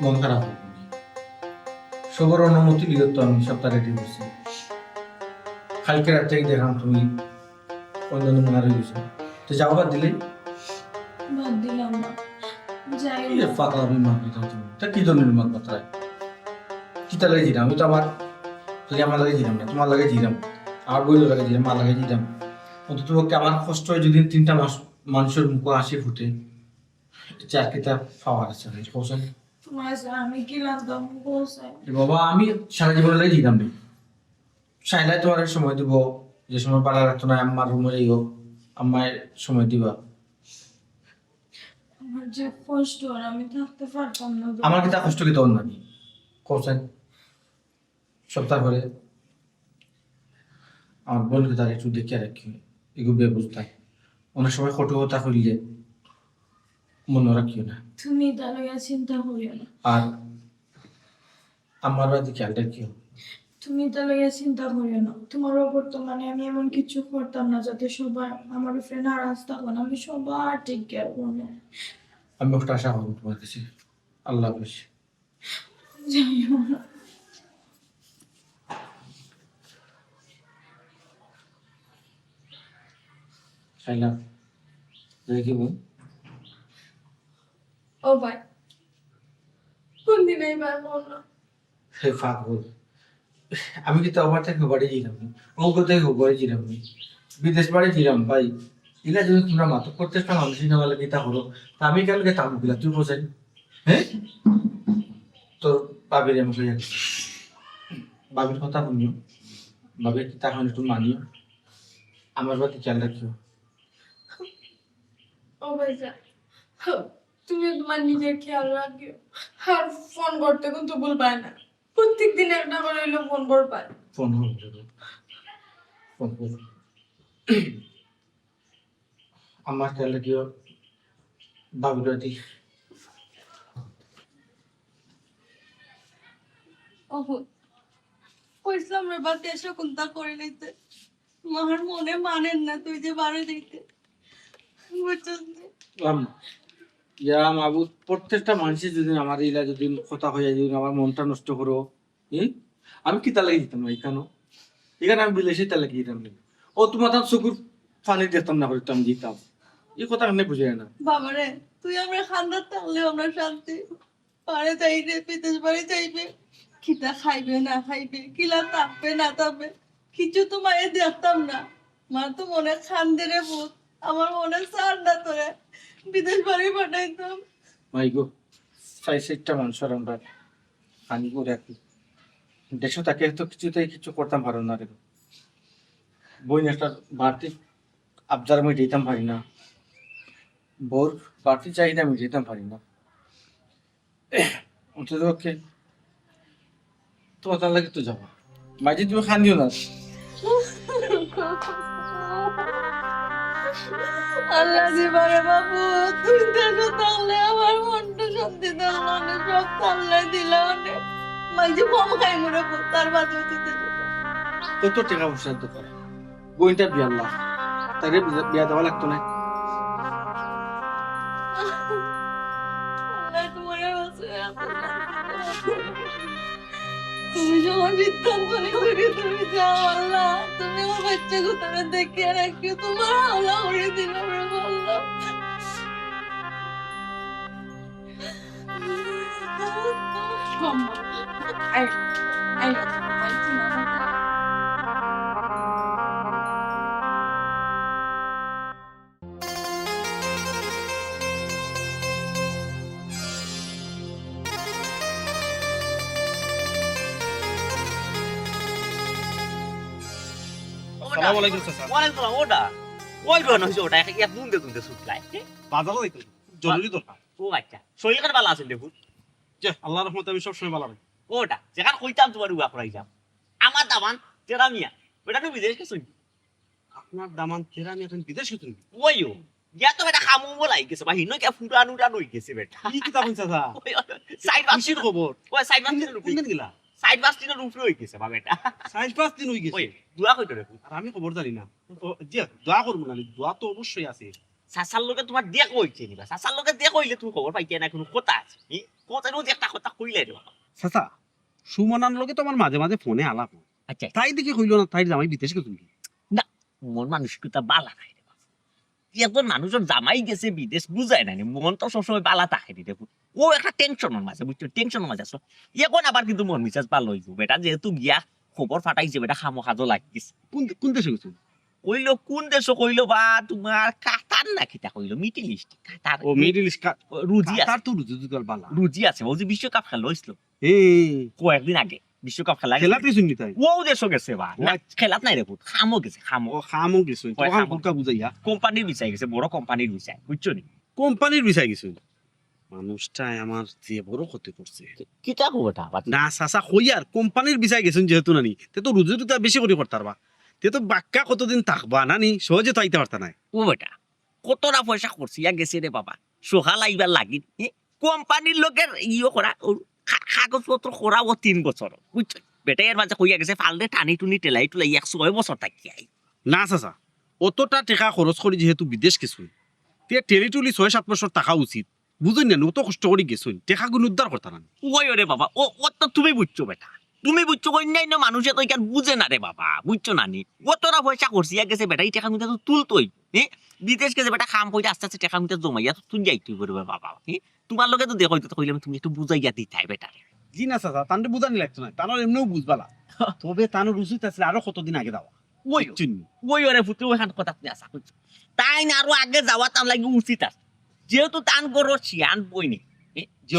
মন খারাপ হবে না। সবার অনুমতি লিয়ে তো আমি সবটা রেডি করছি। কালকে রাত থেকে দেখলাম তুমি অন্যান্য মনে রয়ে গেছো, তো যাও বাদ দিলে বাদ দিলাম না, যাই কি ফাঁকা আমি মাছ কথা তুমি তা কি ধরনের মাছ কথা কি তা লাগে জিরাম? আমি তো আমার যদি আমার লাগে জিরাম না, তোমার লাগে জিরাম, আমার বইলে লাগে জিরাম, মা লাগে জিরাম। অন্তত পক্ষে আমার কষ্ট হয় যদি তিনটা মাস মানুষের মুখ হাসি ফুটে, চাকরিটা পাওয়ার আছে কৌশল। তোমার আমি কি লাগতাম বলছে বাবা আমি সারা জীবন লাগে জিরাম নেই, চাইলে তোমার সময় দিব, যে সময় পালা রাখতো না আমার রুমে যাইও, আমায় সময় দিবা। আমার যে কষ্ট আর আমি থাকতে পারতাম না তো। আমার কি তা কষ্ট কি তোর নাকি কৌশল? সপ্তাহ করে আমার বোনকে তার একটু দেখে রাখি, এগুলো বুঝতে অনেক সময় কটু কথা হইলে মনে রাখিও না। তুমি তার লইয়া চিন্তা করিও না, আর আমার বাড়ি খেয়াল রাখিও। তুমি তার লইয়া চিন্তা করিও না। তোমার বর্তমানে আমি এমন কিছু করতাম না যাতে সবাই আমার উপরে নারাজ থাকুন, আমি সবার ঠিক কেয়ার করবো। আমি একটা আশা করবো তোমার কাছে। আল্লাহ হাফেজ। যাইও না। শাইলা দেখি বোন, ও ভাই, কোন দিন এইবার বললো হে পাগল, আমি কিন্তু আমার থেকে বাড়ি ছিলাম, অঙ্ক থেকে বাড়ি ছিলাম, বিদেশ বাড়ি ছিলাম ভাই। এগুলা যদি তোমরা মাতো প্রত্যেকটা মানুষই না বলে গীতা করো, তা আমি কেন গেতাম গিলা তুই বোঝাই? হ্যাঁ, তোর বাবির আমি কইয়া গেছি, বাবির কথা শুনিও, বাবির কিতা হয় একটু মানিও, আমার বাড়ি খেয়াল রাখিও। ও ভাই যা, তুমি তোমার নিজের খেয়াল রাখিও। আর ফোন করতে কিন্তু ভুলবাই না, প্রত্যেক দিন একটা করে হইলো ফোন করবাই। ফোন হবে, ফোন করবো। আমার খেয়াল রাখিও, বাবির বাড়ি। ওহো, কইছিলাম রে বাতে এসে কোনটা করে নিতে, মার মনে মানেন না তুই যে বারে দিতে, বুঝছিস? ইয়া মাবুদ, প্রত্যেকটা মানুষের যদি আমার ইলা যদি কথা হয়ে যায়, যদি আমার মনটা নষ্ট করো, আমি কি তা লাগিয়ে দিতাম না এখানে? এখানে আমি বিলেসে তা লাগিয়ে দিতাম না। ও তোমার তার চকুর পানি দেখতাম না, হয়তো আমি দিতাম। এই কথা আমি বুঝে না। বাবারে, তুই আমরা খান্দার থাকলে আমরা শান্তি পারে চাইবে, বিদেশ বাড়ি চাইবে, খিতা খাইবে না খাইবে, কিলা থাকবে না থাকবে, কিছু তো মায়ে দেখতাম না। মা তো মনে খান্দে রে ভূত, আমার মনে চার না তোরে বিদেশ বাড়ি পাঠাইতাম। মাই গো, ৬-৭টা মানুষের আমরা পানি করে রাখি, দেশে তাকে তো কিছুতেই কিছু করতাম পারো না রে। বই একটা বাড়তি আবদার আমি দিতাম পারি না, বোর বাড়তি চাহিদা আমি দিতাম পারি না। অন্তত পক্ষে তোমার তার লাগে তো যাবো, মাঝে তুমি খান্দিও না। আল্লাহ দিবারে বাবু, তুই দেশে থাকলে আমার মনটা শান্তি দিল না, সব আল্লাহ দিলা অনেক। মাঝে কম খাই মরে তার বাদে দিতে কত টাকা পয়সা তো করে বইটা বিয়া আল্লাহ, তাকে বিয়া দেওয়া লাগতো না। আল্লাহ তোমার কাছে এত শান্তি দাও। তুমি যখন সিদ্ধান্ত নিতে তুমি যাও আল্লাহ, তুমি আমার বাচ্চা কোথায় দেখে রাখিও, তোমার হাওলা করে দিল রে বললো। আই আই সালাম আলাইকুম চাচা। ওয়ালাইকুম সালাম। ওটা ওই ধরনের হয়েছে, ওটা এক দুনতে দুনতে শুকলাই। বাজারও যাইতাম, জরুরি দরকার। ও আচ্ছা, শরীর কার ভালো আছে দেখুন। যে আল্লাহর রহমতে আমি সবসময় ভালো রাখি। ওটা যেখানে কইতাম তোমার উয়া করাই যাম। আমার দামান তেরা মিয়া, ওটা তো বিদেশ গেছুন। আপনার দামান তেরা আমি এখন বিদেশে তুমি ওইও গিয়া তো বেটা খামু বলাই গেছে বা হিনো কে ফুটানো টানো হই গেছে বেটা। কি কিতাব চাচা? সাইড বাস খুশির খবর। ওই সাইড বাস দিনের কোন দিন গিলা? সাইড বাস দিনের উপরে হই গেছে বা বেটা। 4-5 দিন হয়ে গেছে। ওই দুয়া কইতো রে। আর আমি খবর জানি না। ও, যে দোয়া করবো না, দোয়া তো অবশ্যই আছে। চাচার লগে তোমার দেখ হইছে নিবা চাচার লগে দেখ হইলে তুমি খবর পাইতে না কোনো কথা আছে কথা একটা কথা কইলে রে বাবা। চাচা সুমনার লগে তো আমার মাঝে মাঝে ফোনে আলাপ হয়। আচ্ছা তাই দেখি কইলো না তাই জামাই বিদেশ গেছে নাকি? মন মানসিকতা বালা নাই রে বাবা। একজন মানুষের জামাই গেছে বিদেশ বুঝায় না মন তো সবসময় বালা থাকে নি দেখুন ও একটা টেনশনের মাঝে বুঝছো টেনশনের মাঝে আসো এখন আবার কিন্তু মন মিজাজ ভালো হইব বেটা যেহেতু গিয়া খবর ফাটাইছে বেটা খামো খাজো লাগিছে কোন দেশে গেছে? কইলো কোন দেশ কইলো বা তোমার কাতার না কিতা কইলো মিডল ইস্ট কাতার ও মিডল ইস্ট রুজি আছে তার তো রুজি দুগাল বালা। রুজি আছে ও যে বিশ্বকাপ খেলা হইছিল এই কয়েকদিন আগে বিশ্বকাপ খেলা খেলাতে শুনি তাই ও দেশও গেছে বা না, খেলাত নাই রে পুত খামো গেছে খামো ও খামও গেছে ওই তখন খামো। ফুলকা বুঝাইয়া কোম্পানির বিচাই গেছে বড় কোম্পানির বিচাই বুঝছো নি কোম্পানির বিষয় গেছে। মানুষটাই আমার যে বড় ক্ষতি করছে। কিতা কবটা না চাচা কইয়ার কোম্পানির বিষয় গেছেন যেহেতু নানি তে তো রুজি তো বেশি করে করতার বা তে তো বাক্কা কতদিন থাকবা নানি সহজে তো আইতে পারতা নাই। ও বেটা কতটা পয়সা খরচ ইয়া গেছে রে বাবা সকাল আইবার লাগি কোম্পানির লোকের ইয়ে করা কাগজপত্র করা ও 3 বছর বুঝছো বেটা এর মাঝে কইয়া গেছে ফালদে টানি টুনি টেলাই টুলাই 106 বছর থাকি আই না চাচা অতটা টাকা খরচ করি যেহেতু বিদেশ গেছুন তে টেলিটুলি 6-7 বছর টাকা উচিত বুঝুন না অত কষ্ট করে গেছুন টাকা গুণ উদ্ধার করতা না। ওই রে বাবা ও তো তুমি বুঝছো বেটা তুমি বুঝছো অন্যান্য মানুষে তো এখান বুঝে না রে বাবা বুঝছো না নি অতটা পয়সা খরচ ইয়া গেছে বেটা এই টাকা মিটা তো তুলতোই বিদেশ গেছে বেটা কাম করে আস্তে আস্তে টাকা মিটা জমাইয়া তো তুই যাইতেই করবে বাবা তোমার লগে তো দেখো তো কইলাম তুমি একটু বুঝাইয়া দিতাই বেটা জি না চাচা তান্ডে বুঝানি লাগতো না তানোর এমনিও বুঝবালা তবে তানোর উচিত আছে আরো কতদিন আগে যাওয়া ওই চিনি ওই ওরে ফুটে ওইখান কথা তুমি আশা করছো তাই না আরো আগে যাওয়া তার লাগে উচিত আছে যেহেতু তান করো শিয়ান বইনি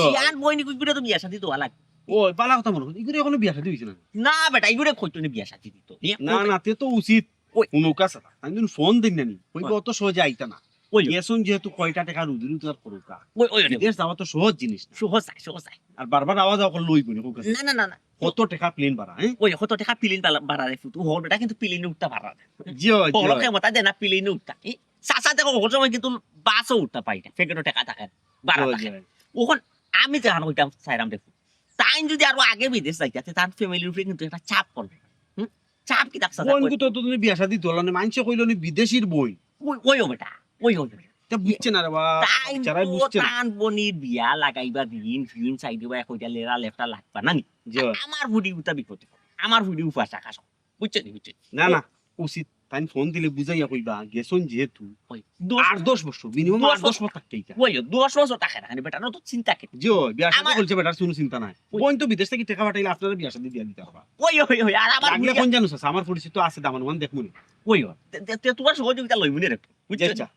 শিয়ান বইনি কুকুরে তো বিয়া শাদি তো লাগে ও বালা কথা মনে করি এগুলো এখনো বিয়া শাদী হয়েছে না। না বেটা এগুলো খোঁজতো বিয়া শাদি দিত না না তে তো উচিত ওই। কোনো কাজ না আমি যদি ফোন দিন নানি কইব অত সহজে আইতা না ওই গেছুন যেহেতু কয়টা টাকা রুজি রুজগার করুকা ওই ওই বিদেশ যাওয়া তো সহজ জিনিস না। সহজ আর বারবার আওয়াজ আওয়াজ লইব না কোকা না না না না কত টাকা প্লেন ভাড়া হ্যাঁ ওই কত টাকা পিলিন বাড়ারে ফুটু হল বেটা কিন্তু পিলিনে উঠতে পারা জিও হলো ক্ষমতা দেয় না পিলিনে উঠতা চাচা দেখো ওর সময় কিন্তু বাসও উঠতে পাই না ফেকেটও টাকা থাকে বাড়া থাকে ওখন আমি যখন ওইটা চাইরাম দেখো তাই যদি আরো আগে বিদেশ যাইতে তার ফ্যামিলির উপরে কিন্তু একটা চাপ পড়বে চাপ কি দেখছ কোন কো তো তুমি বিয়া শাদী তোলানে মানছে কইলো নি বিদেশির বই ওই বেটা ওই তা বুঝছে না রে বা তাই যারাই বুঝছে না টান বনির বিয়া লাগাইবা দিন ফিন চাই দিবা কইটা লেরা লেফটা লাগবা না নি জিও আমার বুড়ি উতা বিপদে আমার বুড়ি উপাস আকাশ বুঝছো না না উচিত তাই ফোন দিলে বুঝাইয়া কইবা গেছুন যেহেতু ওই 8-10 বছর মিনিমাম 8-10 বছর থাকতেই ওই 10 বছর টাকা না বেটা তো চিন্তা কে জিও বিয়া শাদী আমার- বলছে বেটার কোনো চিন্তা নাই ওই। বোন তো বিদেশ থেকে টাকা পাঠাইলে আপনারা বিয়া শাদী দিয়া দিতে পারবা ওই আর আমার লাগলে কোন জানোস আমার পরিচিত আছে দামান দেখমুনি ওই তোমার সহযোগিতা লই মনে রাখো বুঝছো আচ্ছা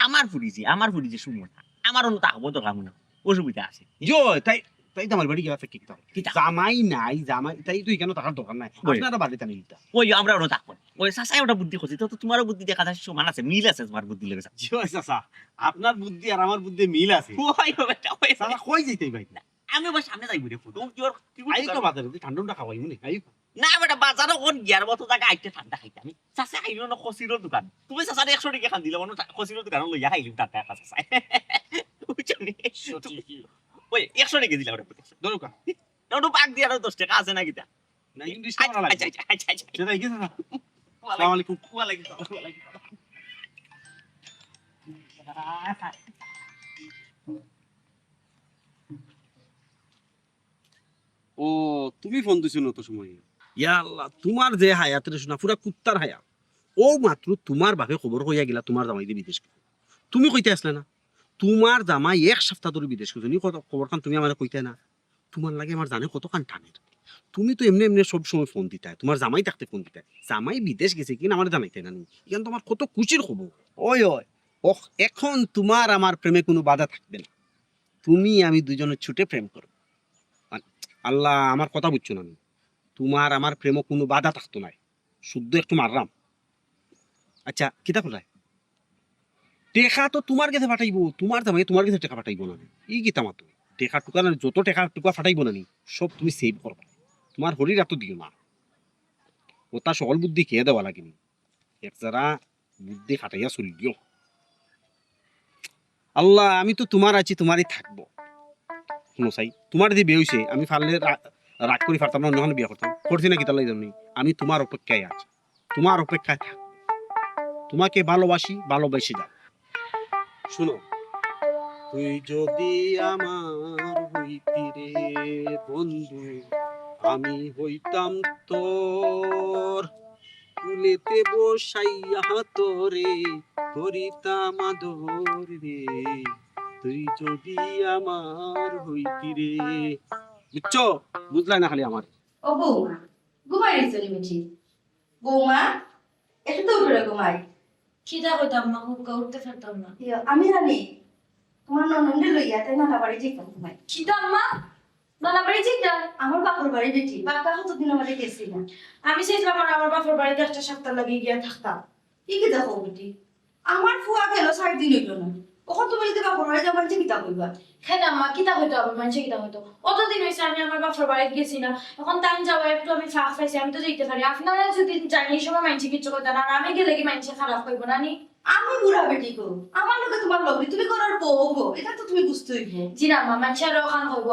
আমার ফুরি যে শুনো না আমার অন্য তা হবো তো কামু না অসুবিধা আছে জো তাই তাই তো আমার বাড়ি গেলা থেকে কিতা কিতা? জামাই নাই জামাই তাই তুই কেন টাকার দরকার নাই ওই। আপনারা বাড়িতে নিয়ে দিতা ওই আমরা অন্য থাকবো ওই চাচাই ওটা বুদ্ধি করছি তো তোমারও বুদ্ধি দেখা যাচ্ছে সমান আছে মিল আছে তোমার বুদ্ধি লেগেছে জিও চাচা আপনার বুদ্ধি আর আমার বুদ্ধি মিল আছে ওই বেটা ওই চাচা কই যাইতেই ভাই আমি আবার সামনে যাইব রে ফুটো আই তো বাজারে ঠান্ডা খাওয়াই মনে আই না বেটা বাজারও কোন গিয়ার মতো জায়গা আইতে ঠান্ডা খাইতে আমি চাচা আইলো না খসিরোর দোকান তুমি চাচার 100 টাকা খান দিলে মনে খসিরোর দোকান লইয়া খাইলি তার টাকা চাচা বুঝছো নি ওই 100 টাকা দিলাম রে ফুটো দরকা ওটা পাক দিয়া 10 টাকা আছে না কিটা না ইংলিশ কেমন লাগে আচ্ছা সেটা কি চাচা আসসালামু আলাইকুম ওয়ালাইকুম ও তুমি ফোন দিছো না তো সময় ইয়া আল্লাহ তোমার যে হায়াতের শোনা পুরা কুত্তার হায়াত ও মাত্র তোমার ভাবে খবর হইয়া গেলা তোমার জামাই দিয়ে বিদেশ গেছে। তুমি কইতে আসলে না তোমার জামাই 1 সপ্তাহ ধরে বিদেশ গেছে নি কত খবর খান তুমি আমার কইতে না তোমার লাগে আমার জানে কত কান টানের তুমি তো এমনি এমনি সব সময় ফোন দিতে তোমার জামাই থাকতে ফোন দিতে জামাই বিদেশ গেছে কিনা আমার জানাইতে না নি এখন তোমার কত খুশির খবর ওই এখন তোমার আমার প্রেমে কোনো বাধা থাকবে না তুমি আমি দুজনে ছুটে প্রেম করব আল্লাহ আমার কথা বুঝছো না তোমার আমার প্রেম কোনো বাধা থাকতো নাই শুদ্ধ একটু মারলাম আচ্ছা কিতা কোথায় টেকা তো তোমার কাছে পাঠাইবো তোমার জামাই তোমার কাছে টাকা পাঠাইবো না ই কিতা মাতো টেকা টুকা না যত টাকা টুকা পাঠাইবো না নি সব তুমি সেভ করবা তোমার হরির এত দিও না ওটা সকল বুদ্ধি খেয়ে দেওয়া লাগেনি এক যারা বুদ্ধি খাটাইয়া চলিও আল্লাহ আমি তো তোমার আছি তোমারই থাকবো শুনো চাই তোমার যদি বিয়ে হয়েছে আমি ফারলে রাগ করে ফারতাম না অন্য বিয়ে করতাম করছি না কি তাহলে জানি আমি তোমার অপেক্ষায় আছি তোমার অপেক্ষায় থাক তোমাকে ভালোবাসি ভালোবেসে যাও শুনো, তুই যদি আমার হইতি রে বন্ধু, আমি হইতাম তোর কুলেতে বসাইয়া তোরে করিতাম আদর রে, তুই যদি আমার হইতি রে। বুঝছো? বুঝলাই না খালি আমার। ও বৌমা, ঘুমাই রয়েছে মিঠি। বৌমা, একটু তো উঠে ঘুমাই। খিদা কইতাম না, হুক্কা উঠতে পারতাম না। আমি জানি তোমার ননন্দে লইয়া তাই নানা বাড়ি যেতাম ঘুমাই। খিদা আম্মা, নানা বাড়ি যাইতা? আমার বাপর বাড়ি বেটি, বাপা কতদিন আমারে গেছি না। আমি চাইছিলাম আমার বাপের বাড়িতে একটা সপ্তাহ লাগিয়ে গিয়া থাকতাম। কি কি দেখো বেটি, আমার ফুয়া গেল 6 দিন হইল না। কখন তুমি যদি বাপর বাড়ি যাবার যে কিতা কইবা? খেলে আম্মা কিতা হইতো, আবার মানুষে কিতা হইতো। অতদিন হয়েছে আমি আমার বাপের বাড়িতে গেছি না, এখন টাইম যাওয়া একটু আমি ফাঁক পাইছি, আমি তো যেতে পারি। আপনারা যদি জানি এই সময় মানুষে কিচ্ছু করতেন, আর আমি গেলে কি মানুষে খারাপ করবো না নি? আমি বুড়া বেটি গো, আমার লোকে তোমার লোক তুমি করার বউ গো, এটা তো তুমি বুঝতে হইব। জি না আম্মা, মানুষের ওখান হইব।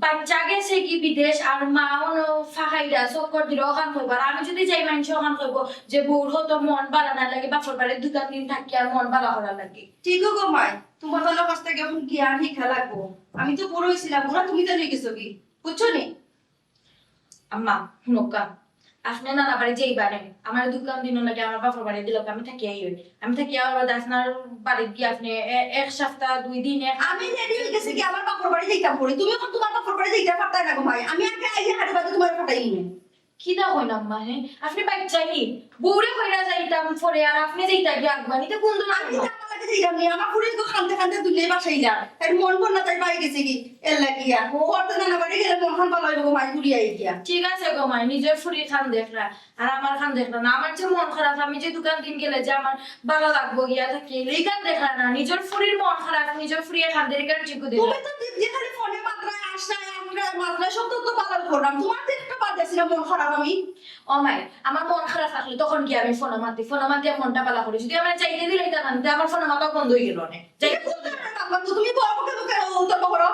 বাচ্চা গেছে কি বিদেশ, আর মা অন্য ফাঁকাইরা চক্কর দিলে ওখান হইব। আর আমি যদি যাই মানুষের ওখান হইব যে বউর হতো মন বাড়া না লাগে, বাপের বাড়ির 2-3 দিন থাকি আর মন বাড়া করা লাগে। ঠিক গো মাই, তোমার তো কাছ থেকে এখন জ্ঞান শিক্ষা লাগবো। আমি তো বড় হয়েছিলাম, বুড়া তুমি তো নিয়ে গেছো কি, বুঝছো নি? আম্মা শুনকা, আপনি নানা বাড়ি যেই বাড়েন আমার 2-3 দিন লাগে আমার বাপের বাড়ি দিল, আমি থাকি আই হই। আমি থাকি আবার আপনার বাড়ি গিয়ে আপনি 1 সপ্তাহ 2 দিন আমি রেডি হয়ে গেছি কি আমার বাপর বাড়ি যাইতাম পড়ে, তুমি এখন তোমার বাপর বাড়ি যাইতে পারতা না গো ভাই। আমি আগে আইয়া হাড়ি বাদে তোমার ফাটাই নি। খিদা হই না আম্মা, হ্যাঁ আপনি বাচ্চা নি বউরে কইরা যাইতাম পরে, আর আপনি যাইতা গিয়ে আগবানি তো কোন দিন আমি তো আমার লাগে যাইতাম নি, আমার পুরি গো খানতে খানতে দুলে বাসাইলাম। তাই মন বল না তাই বাই গেছে কি এর লাগিয়া ওরতে না বাড়ি গেলে মন খান পালাই গো মাই পুরি আই গিয়া। ঠিক আছে গো মাই, নিজের ফুরি খান দেখরা আর আমার খান দেখরা না। আমার যে মন খারাপ, আমি যে দোকান দিন গেলে যে আমার ভালো লাগবো গিয়া থাকি এই গান দেখরা না। নিজের ফুরির মন খারাপ, নিজের ফুরি খান দেখে ঠিক দেখরা। তুমি তো যে খালি ফোনে মাত্রায় আসায় আমরা মাত্রায় সব তো পালন করলাম, তোমার তো একটা বাদ দিছি না মন খারাপ আমি। ও মাই, আমার মন খারাপ থাকলে তখন কি আমি ফোন মাতি মনটা পালা করি। যদি আমার চাইতে দিলে এটা না, আমার ফোন মাতা বন্ধ হয়ে গেল অনেক। তুমি বড় মুখে মুখে উত্তর করো।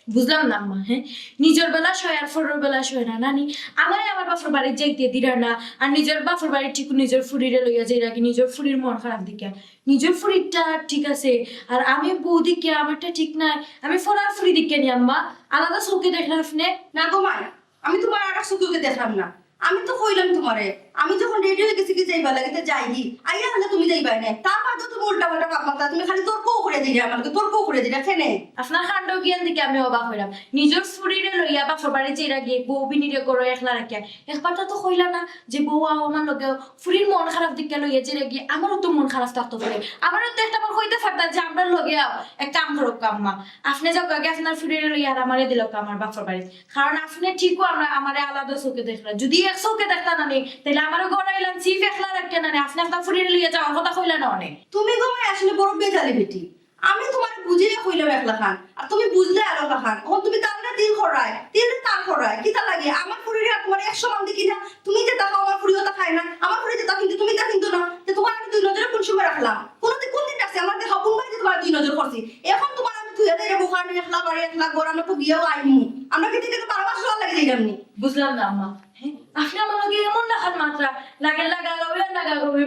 বুঝলাম না আম্মা, হ্যাঁ নিজের বেলা শয় আর ফোরের বেলা শয় না নানি। আমার বাপের বাড়ির যাইতে দিরা না, আর নিজের বাপের বাড়ির ঠিক নিজের ফুরিরে লইয়া যাই রাখি। নিজের ফুরির মন খারাপ দিকে নিজের ফুরিরটা ঠিক আছে, আর আমি বউ দিকে আমারটা ঠিক নাই। আমি ফোরার ফুরি দিকে নি আম্মা, আলাদা চৌকে দেখলে আপনি না গো মাই, আমি তোমার আর সুখকে দেখলাম না। আমি তো কইলাম তোমারে, আমি যখন রেডি হয়ে গেছি কি যাইবা লাগে তো যাইনি, আইয়া হলে তুমি যাইবা না। তারপর তো তুমি উল্টা পাল্টা কাপ মারতা, তুমি খালি তর্কও করে দিলে, আমাকে তর্কও করে দিলে কেনে? আপনার খান্ড জ্ঞান দিকে আমি অবাক হইলাম। নিজের ফুরিরে লইয়া বাপের বাড়ি যে রাখি বউ বিনিরে করো একলা রাখিয়া, একবার তো কইলা না যে বউ আমার লগে ফুরির মন খারাপ দিকে লইয়া যে রাখি। আমারও তো মন খারাপ থাকতে পারে, আমারও তো একটা বার কইতে পারতা যে আমরা লগে এক কাম করো কাম্মা, আপনি যাও আগে আপনার ফুরিরে লইয়া আর আমারে দিল আমার বাপের বাড়ি। কারণ আপনি ঠিকও আমরা আমারে আলাদা চোখে দেখলেন, যদি এক চোখে দেখতা না নেই তাহলে আমারও গড়াইলাম চিফ একলা রাখিয়া না আপনি আপনার ফুরিরে লইয়া যাওয়ার কথা কইলা না অনেক। তুমি গো মাই আসলে বড় বেজালি বেটি। আমি তোমার বুঝিয়ে কইলাম একলা খান, আর তুমি বুঝলে আর একলা খান। এখন তুমি তার না তিল খরায়, তিল তাল খরায় কিতা লাগে? আমার ফুরিরে আর তোমার 100 মান দেখি না। তুমি যে দেখো আমার ফুরিও তা খায় না, আমার ফুরি যে তা কিন্তু তুমি তা কিন্তু না। যে তোমার আমি 2 নজরে কোন সময় রাখলাম? কোন দিন রাখছি আমার দেখা কোন বাড়িতে তোমার 2 নজর করছি? এখন তোমার আমি তুই এদের বুখার নিয়ে একলা বাড়ি একলা ঘর, আমরা তো বিয়েও আইমু, আমরা কি থেকে 12 মাস লাগে যাইলাম নি। বুঝলাম না আম্মা, হ্যাঁ আপনি আমার লগে এমন লাগার মাত্রা লাগে লাগা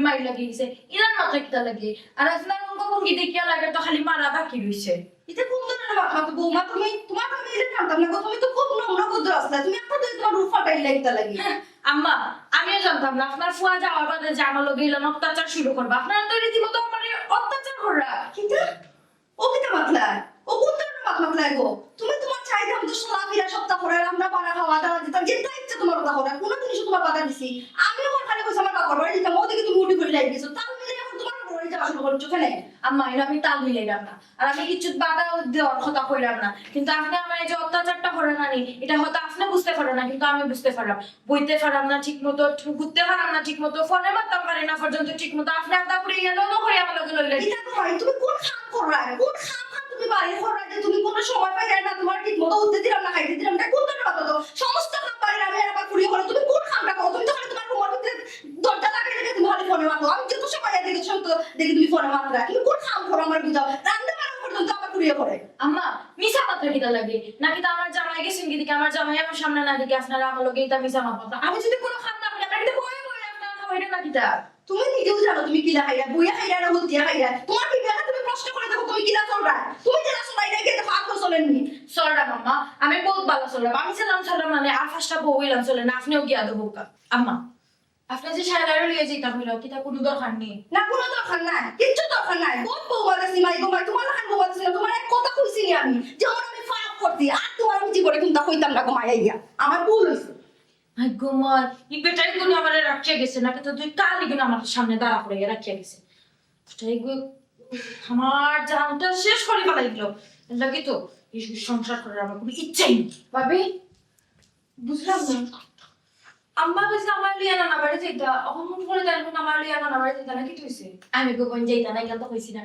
মাইর লাগিয়েছে ইরান মাত্রা কিতা লাগে। আর আপনার অঙ্গভঙ্গি দেখিয়া লাগে তো খালি মারা বাকি রইছে। এটা কোন ধরনের বাপ মা? তো বৌমা তুমি তোমার আমি এটা জানতাম না গো, তুমি তো খুব নম্র ভদ্র আসলে, তুমি একটা তো তোমার রূপ ফাটাই লাগতা লাগি। আম্মা আমিও জানতাম না আপনার ফুয়া যাওয়ার বাদে যে আমার লগে এলাম অত্যাচার শুরু করবা। আপনারা তো রীতিমতো আমার অত্যাচার করা। কিন্তু ও কিতা মাতলা, ও কোন ধরনের মাতলা গো? তুমি তোমার চাইতে আমি তো সোলা ফিরা সপ্তাহ করে আমরা পানা খাওয়া দাওয়া দিতাম, যেটা ইচ্ছা তোমার কথা করা, কোনো জিনিস তোমার বাধা দিছি। আমিও আমার খালি কইছি আমার বাবার বাড়ি দিতাম, ওদিকে তুমি উঠি করে লাইক গেছো, তার মিলে এখন তোমার বাবার বাড়ি যাওয়া শুরু করছো কেন? আম্মা এটা আমি তাল মিলাইলাম না, আর আমি কিছু বাধা দেওয়ার কথা কইলাম না, কিন্তু আপনি আমার এই যে অত্যাচারটা করেন না এটা হয়তো আপনি বুঝতে পারেন না, কিন্তু আমি বুঝতে পারলাম। বইতে পারলাম না ঠিক মতো, ঘুরতে পারলাম না ঠিক মতো, ফোনে মারতাম পারি না পর্যন্ত ঠিক মতো। আপনি আপনার করে গেল করে আমার লগে লইলেন। এটা তো হয়, তুমি কোন খাম করায়, কোন খাম তুমি বাড়ি করায় যে তুমি কোনো সময় পাই না, তোমার ঠিক মতো উঠতে দিলাম না খাইতে দিলাম না, কোন ধরনের কথা? তো সমস্ত খাম বাড়ি আমি আর আমার পুরি করে, তুমি কোন খামটা করো? তুমি তো খালি তোমার রুমের ভিতরে দরজা লাগাই রেখে তুমি খালি ফোনে মারো। আমি যত সময় দেখি তো দেখি তুমি ফোনে মাত্রা, তুমি কোন খাম করো আমার বুঝাও। রান্না বান্না পর্যন্ত আমার পুরিয়ে করে। আম্মা মিশা মাত্রা কিতা লাগে নাকি? তো আমার জামাই গেছেন কি দিকে, আমার জামাই আমার সামনে না দিকে আপনারা আমার লগে এটা মিশা মাত্রা। আমি যদি কোনো খাম না করি আপনারা কিন্তু বয়ে বয়ে আপনারা খাওয়াইলেন না কিতা? তুমি নিজেও জানো তুমি কি খাইরা, বইয়া খাইরা না হলতিয়া খাইরা। তোমার বিবেকে তুমি নষ্ট করে দেখো তুমি কিলা চলরা তুমি যেটা চলাই রেখে দেখো আর তো চলেননি চলরা মাম্মা আমি বহুত ভালো চললাম আমি ছিলাম চললাম মানে আর ফার্স্টটা বউ হইলাম চলে না আপনিও গিয়া দেবো আম্মা আপনার যে সাইলারও লিয়ে যেতাম হইল কিতা কোনো দরকার নেই না কোনো দরকার নাই কিচ্ছু দরকার নাই কোন বউ বাদাসি মাই গো মাই তোমার লাখান বউ বাদাসি তোমার এক কথা কইছি নি আমি যেমন আমি ফাপ করছি আর তোমার আমি জীবনে কিন্তু কইতাম না গো মাইয়া আমার ভুল হইছে ভাই গোমার এই বেটারি গুলো আমার রাখিয়া গেছে না কিন্তু তুই কালি গুলো আমার সামনে দাঁড়া করে রাখিয়া গেছে বেটারি গুলো আমার জানটা শেষ করে ফেলাইলো লাগে তো এই সংসার করার আমার কোনো ইচ্ছাই নেই ভাবি বুঝলাম না আম্মা কইছে আমার লিয়া না বাড়ি যাইতা অমন করে দেখুন আমার লিয়া না বাড়ি যাইতা না কি হইছে আমি গোপন যাইতা না এগুলো তো কইছি না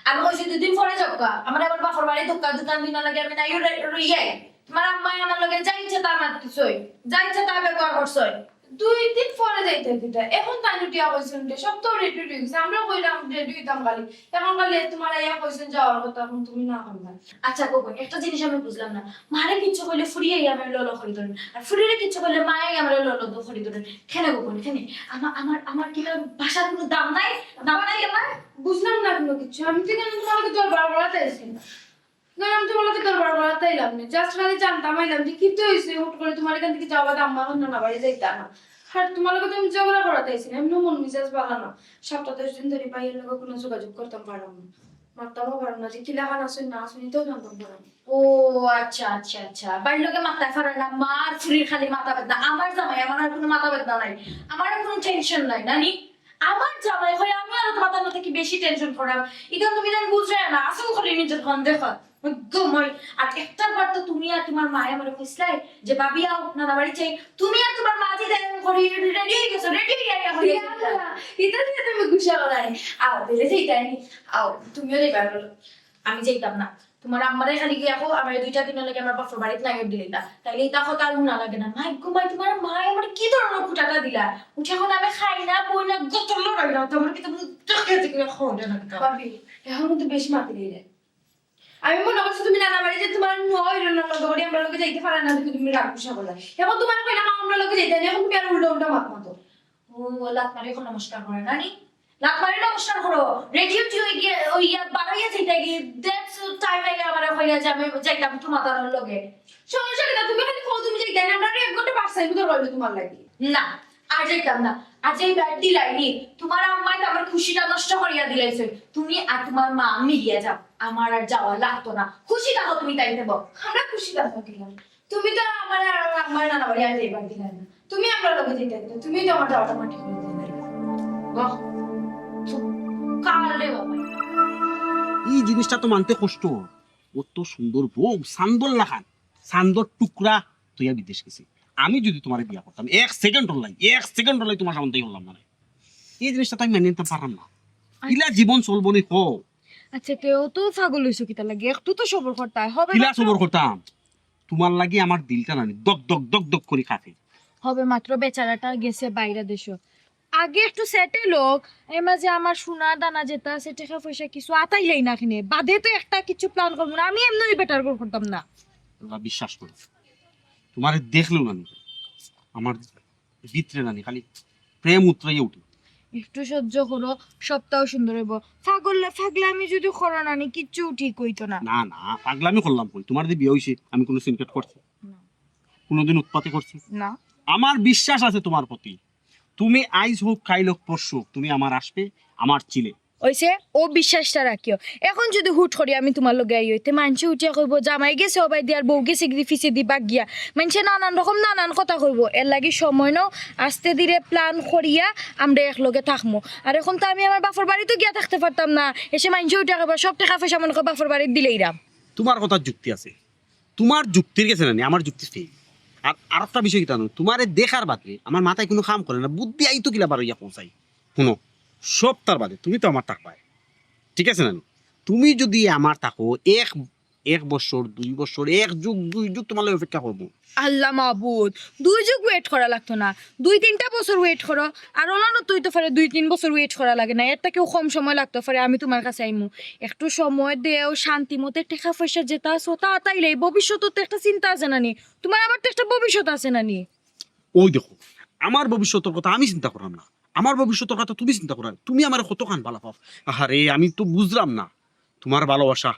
আমি কইছি দুদিন পরে যাবকা আমার আবার বাপর বাড়ি দোকান দোকান দিন লাগে আমি নাই রইয়াই তোমার আম্মা আমার লগে যাই ইচ্ছা তা মারতেছই যাই ইচ্ছা তা ব্যবহার করছই 2 দিন পরে যাইতে দিতা এখন তাই টিয়া কইছেন যে সব তো রেডি হয়ে গেছে আমরা কইলাম রেডি হইতাম খালি এখন খালি তোমার আইয়া কইছেন যাওয়ার কথা এখন তুমি না করবা আচ্ছা গোপন একটা জিনিস আমি বুঝলাম না মারে কিচ্ছু কইলে ফুরিয়ে আমি ললো খরি ধরেন আর ফুরিয়ে কিচ্ছু কইলে মায়ে আমার ললো দো খরি ধরেন কেনে গোপন কেনে আমার আমার আমার কি ভাষার কোনো দাম নাই আমার বুঝলাম না কোনো কিছু আমি তো কেন তোমাকে তোর বারবারতে আইছি না আমি তো বলতে তোর বারবারতে আইলাম না জাস্ট খালি জানতাম আইলাম যে কি তো হইছে হুট করে তোমার এখান থেকে যাওয়া আম্মা না বাড়ি যাইতা না আর তোমার লগে তুমি ঝগড়া করাতে আইছি এমনি মন মিজাজ ভালো না 7-10 দিন ধরে পাইয়ের লগে কোনো যোগাযোগ করতাম পারলাম না মারতামও পারলাম না যে কি লেখা না শুনি না শুনি তো জানতাম পারলাম ও আচ্ছা আচ্ছা আচ্ছা বাড়ির লোকে মাথায় ফারা না মার ফুরির খালি মাথা বেদনা আমার জামাই আমার আর কোনো মাথা বেদনা নাই আমার আর কোনো টেনশন নাই নানি আমার জামাই হয় আমি আর মাথা না থেকে বেশি টেনশন করাম এটা তুমি জানি বুঝরে না আসল করে নিজের খান দেখো গমই আর একটা বার তো তুমি আর তোমার মা আমারে কইছলাই যে ভাবি আও না বাড়ি চাই তুমি আর তোমার মা জি দেন করি রেডি হয়ে গেছো রেডি হয়ে গেছো এটা দিয়ে তুমি গুছা করাই আও দিলে যাইতাই নি আও তুমিও যাইবা আমি যাইতাম না তোমার আম্মারে খালি গিয়ে আপু আমার 2টা দিন লাগে আমার বাপর বাড়িতে না গিয়ে দিলা তাইলে এটা কথা আর না লাগে না মাই গো মাই তোমার মা আমার কি ধরনের ফুটাটা দিলা উঠে এখন আমি খাই না বই না গতল লড়াই না তোমার কি তুমি টাকা থেকে খাওয়া না ভাবি এখন তো বেশি মাতি দিলে আমি মনে করছি তুমি নানা বাড়ি যে তোমার নয় বাড়ি আমরা লোকে যাইতে পারে না তুমি রাগ গুসা বলা এখন তোমার কইলাম আমরা লোকে যাইতে না এখন তুমি আর উল্টো উল্টো মাত মাতো ও লাত মারি এখন নমস্কার করে নানি লাত মারি নমস্কার করো রেডিও টি হই গিয়ে ওই বাড়াইয়া যাইতে গিয়ে দ্যাটস টাইম আগে আমার কইয়া যে আমি যাইতাম তোমার তার লগে সমস্যা কি তুমি খালি কও তুমি যাইতে না আমরা 1 ঘন্টা পাস টাইম তো রইলো তোমার লাগি না আর যাইতাম না আজ এই ব্যাট দিলাইনি তোমার আম্মাই তো আমার খুশিটা নষ্ট করিয়া দিলাইছে তুমি আর তোমার মা মিলিয়ে যাও আমার আর যাওয়া লাগতো না খুশি থাকো তুমি তাই দেবো আমরা খুশি থাকো দিলাম তুমি তো আমার আর আমার নানা বাড়ি আর যাইবার দিলে না তুমি আমরা লোকে যেতে দিলে তুমি তো আমার যাওয়াটা মাটি করে দিলে বাহ কাল রে বাবা এই জিনিসটা তো মানতে কষ্ট কত সুন্দর বউ সান্দর লাখান সান্দর টুকরা তুই বিদেশ গেছি আমি যদি তোমার বিয়া করতাম 1 সেকেন্ড হলাই তোমার সামনেই হলাম না এই জিনিসটা তো আমি মেনে নিতে পারলাম না ইলা জীবন চলবো নি কো আচ্ছা তেও তো পাগল হইছো কিতা লাগে একটু তো সবর করতে হবে কিলা সবর করতাম তোমার লাগি আমার দিলটা নানি দক দক দক দক করে কাঁপে হবে মাত্র বেচারাটা গেছে বাইরে দেশে আগে একটু সেটেল হোক এই মাঝে আমার সোনা দানা যেটা আছে টাকা পয়সা কিছু আতাইলেই না কিনে বাদে তো একটা কিছু প্ল্যান করবো না আমি এমনি বেটার করতাম না তোমরা বিশ্বাস করো তোমার দেখলেও নানি আমার ভিতরে নানি খালি প্রেম উতরাইয়া উঠে একটু সহ্য করো সপ্তাহ সুন্দর হইব ফাগলে আমি যদি করো না কিচ্ছু ঠিক হইতো না না না পাগলামি করলাম কই তোমার যে বিয়ে হইছে আমি কোনো সিনকেট করছি না। কোনোদিন উৎপাতে করছি না আমার বিশ্বাস আছে তোমার প্রতি তুমি আইজ হোক খাইল হোক পরশু হোক, তুমি আমার আসবে আমার চিলে ওইসে ও বিশ্বাসটা রাখিও এখন যদি হুট করি আমি তোমার লগে আই হইতে মানুষে উঠিয়া কইব জামাই গেছে ওবাই দিয়ার বউ গেছে গিয়ে ফিসে দি বাগ গিয়া মানুষে নানান কথা কইব এর লাগি সময় নাও আস্তে ধীরে প্ল্যান করিয়া আমরা একলগে থাকবো আর এখন তো আমি আমার বাপর বাড়িতে গিয়া থাকতে পারতাম না এসে মানুষে উঠিয়া কইব সব টাকা পয়সা মনে করে বাপর বাড়িতে দিলেই রাম তোমার কথা যুক্তি আছে তোমার যুক্তির গেছে না আমার যুক্তি ফেল আর আরেকটা বিষয় কি জানো তোমার দেখার বাদে আমার মাথায় কোনো কাম করে না বুদ্ধি আইতো কিলা বার ইয়া পৌঁছাই শুনো সব তার বাদে তুমি তো আমার থাকবাই ঠিক আছে না তুমি যদি আমার থাকো এক বছর 2 বছর 1 যুগ 2 যুগ তোমার লাগে অপেক্ষা করবো আল্লাহ মাহবুদ 2 যুগ ওয়েট করা লাগতো না 2-3টা বছর ওয়েট করো আর অন্যান্য তুই তো পারে 2-3 বছর ওয়েট করা লাগে না এর থেকেও কম সময় লাগতো পারে আমি তোমার কাছে আইমু একটু সময় দেও শান্তি মতে টাকা পয়সা যেটা আছে তা তাইলে ভবিষ্যতের তো একটা চিন্তা আছে না নি তোমার আবার তো একটা ভবিষ্যৎ আছে না নি ওই দেখো আমার ভবিষ্যতের কথা আমি চিন্তা করলাম না আমার ভবিষ্যতের কথা তুমি চিন্তা করো তুমি আমার কত কান ভালো পাও আরে আমি তো বুঝলাম না তোমার ভালোবাসা,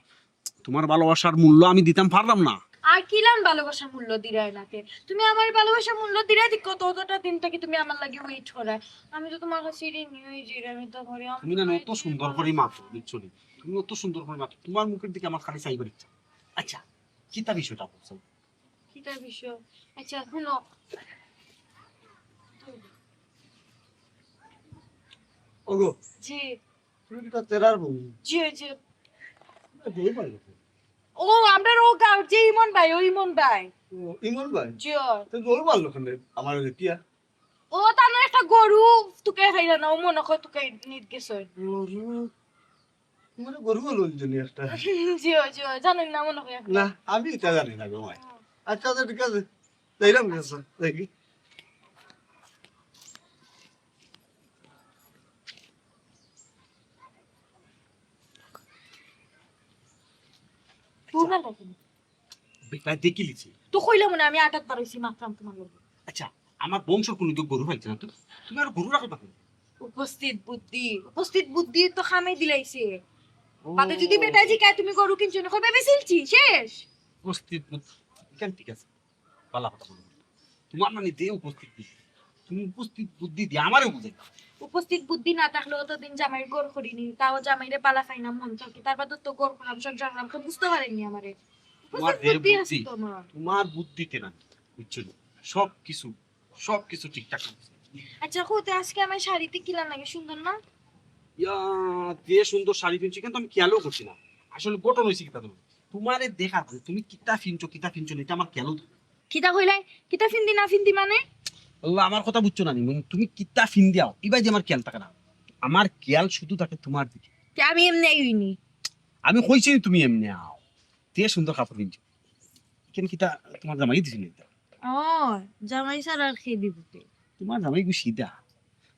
তোমার ভালোবাসার মূল্য আমি দিতাম পারলাম না। আর কিলান ভালোবাসার মূল্য দিরাই নাকে, তুমি আমার ভালোবাসার মূল্য দিরাই দি কতটা দিনটা কি তুমি আমার লাগে ওয়েট করায়, আমি তো তোমার কাছে ঋণী হয়ে যাই, আমি তো ঘরে তুমি না অত সুন্দর করে মাত্র বুঝছো নি, তুমি অত সুন্দর করে মাত্র, তোমার মুখের দিকে আমার খালি চাইবার ইচ্ছা। আচ্ছা কিতা বিষয়টা বলছো? কিটার বিষয়? আচ্ছা শুনো, ওগো জি তুমি কি তেরার বউ? জি জি, বউ পাইলো? ও আমরা ও গাঁও যে ইমন ভাই, ও ইমন ভাই ও ইমন ভাই, জি। তো গরু পারলো কেন আমার কিয়া? ও তার একটা গরু তোকে খাইলা না, ও মনে হয় তোকে নিত গেছে। গরু মানে গরু হলো জন্য একটা। জি জি, জানেন না মনে হয় না আমি এটা জানি না গো ভাই। আচ্ছা আচ্ছা ঠিক আছে, যাইলাম গেছে দেখি। পুনা লাগে বেটা দেখি লিছি। তো কইলাম না আমি আটাত পারছি মাত্রাম তোমার লোক। আচ্ছা আমার বংশ কোনো তো গরু পাইছে না, তো তুমি আর গরু রাখো পাবে? উপস্থিত বুদ্ধি, উপস্থিত বুদ্ধি তো খামে দিলাইছে। পাতে যদি বেটা জি কায় তুমি গরু কিনছো না, কইবে বেশিলছি শেষ। উপস্থিত কেন? ঠিক আছে ভালো কথা বলো, তোমার মানে দে উপস্থিত বুদ্ধি, তুমি উপস্থিত বুদ্ধি দিয়ে আমারে বুঝাই। উপস্থিত বুদ্ধি না থাকলে অতদিন জামাইয়ের গোর করিনি, তাও জামাইরে পালা খাই না মন থাকে, তারপর তো গোর করাম সংসার করাম, তো বুঝতে পারেননি আমারে। তোমার উপস্থিত যে বুদ্ধি আছে বুদ্ধি, তোমার। তোমার বুদ্ধিতে না বুঝছো না, সব কিছু ঠিকঠাক আছে। আচ্ছা কোতে আজকে আমার শাড়িতে কিলা লাগে, সুন্দর না? ইয়া যে সুন্দর শাড়ি পিনছি, কিন্তু আমি খেয়ালও করছি না আসলে গঠন হয়েছে কিতা। তুমি তোমারে দেখা পরে তুমি কিতা ফিনছো এটা আমার খেয়ালও। কিতা কইলাই? কিতা ফিন্দি না ফিন্দি মানে? আল্লাহ আমার কথা বুঝছো না, তুমি কিতা ফিন দিয়াও এবার যে আমার খেয়াল থাকে না, আমার খেয়াল শুধু থাকে তোমার দিকে। কে আমি এমনি হইনি? আমি কইছি তুমি এমনি আও তে সুন্দর কাপড় পিনছো, কেন কিতা তোমার জামাই দিছিল এটা? ও জামাই স্যার আর খেয়ে দিব। তোমার জামাই গু সিধা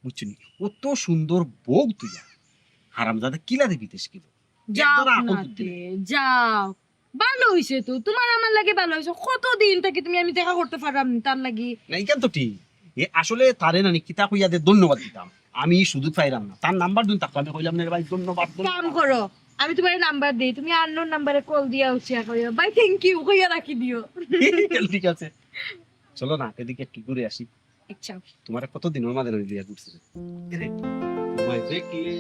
বুঝছো নি, কত সুন্দর বউ তুই হারামজাদা কিলা দিবি দেশ কিলো। যাও একবারে আকল না বুদ্ধি তে, যাও। ভালো হইছে তো, তোমার আমার লাগে ভালো হইছে। কতদিন থেকে তুমি আমি দেখা করতে পারলাম না তার লাগি। না কেন তো ঠিক এ আসলে তারে না কিতা কইয়া দে ধন্যবাদ দিতাম, আমি সুযোগ পাইলাম না, তার নাম্বার দিন তাকে আমি কইলাম না রে ভাই ধন্যবাদ কাম করো, আমি তোমার নাম্বার দেই, তুমি আননোন নাম্বারে কল দিয়া উঠিয়া কইও ভাই থ্যাংক ইউ কইয়া রাখি দিও। ঠিক আছে চলো না এদিকে একটু ঘুরে আসি। আচ্ছা তোমার কতদিনের মাঝে দিয়া ঘুরছে তোমায় দেখলে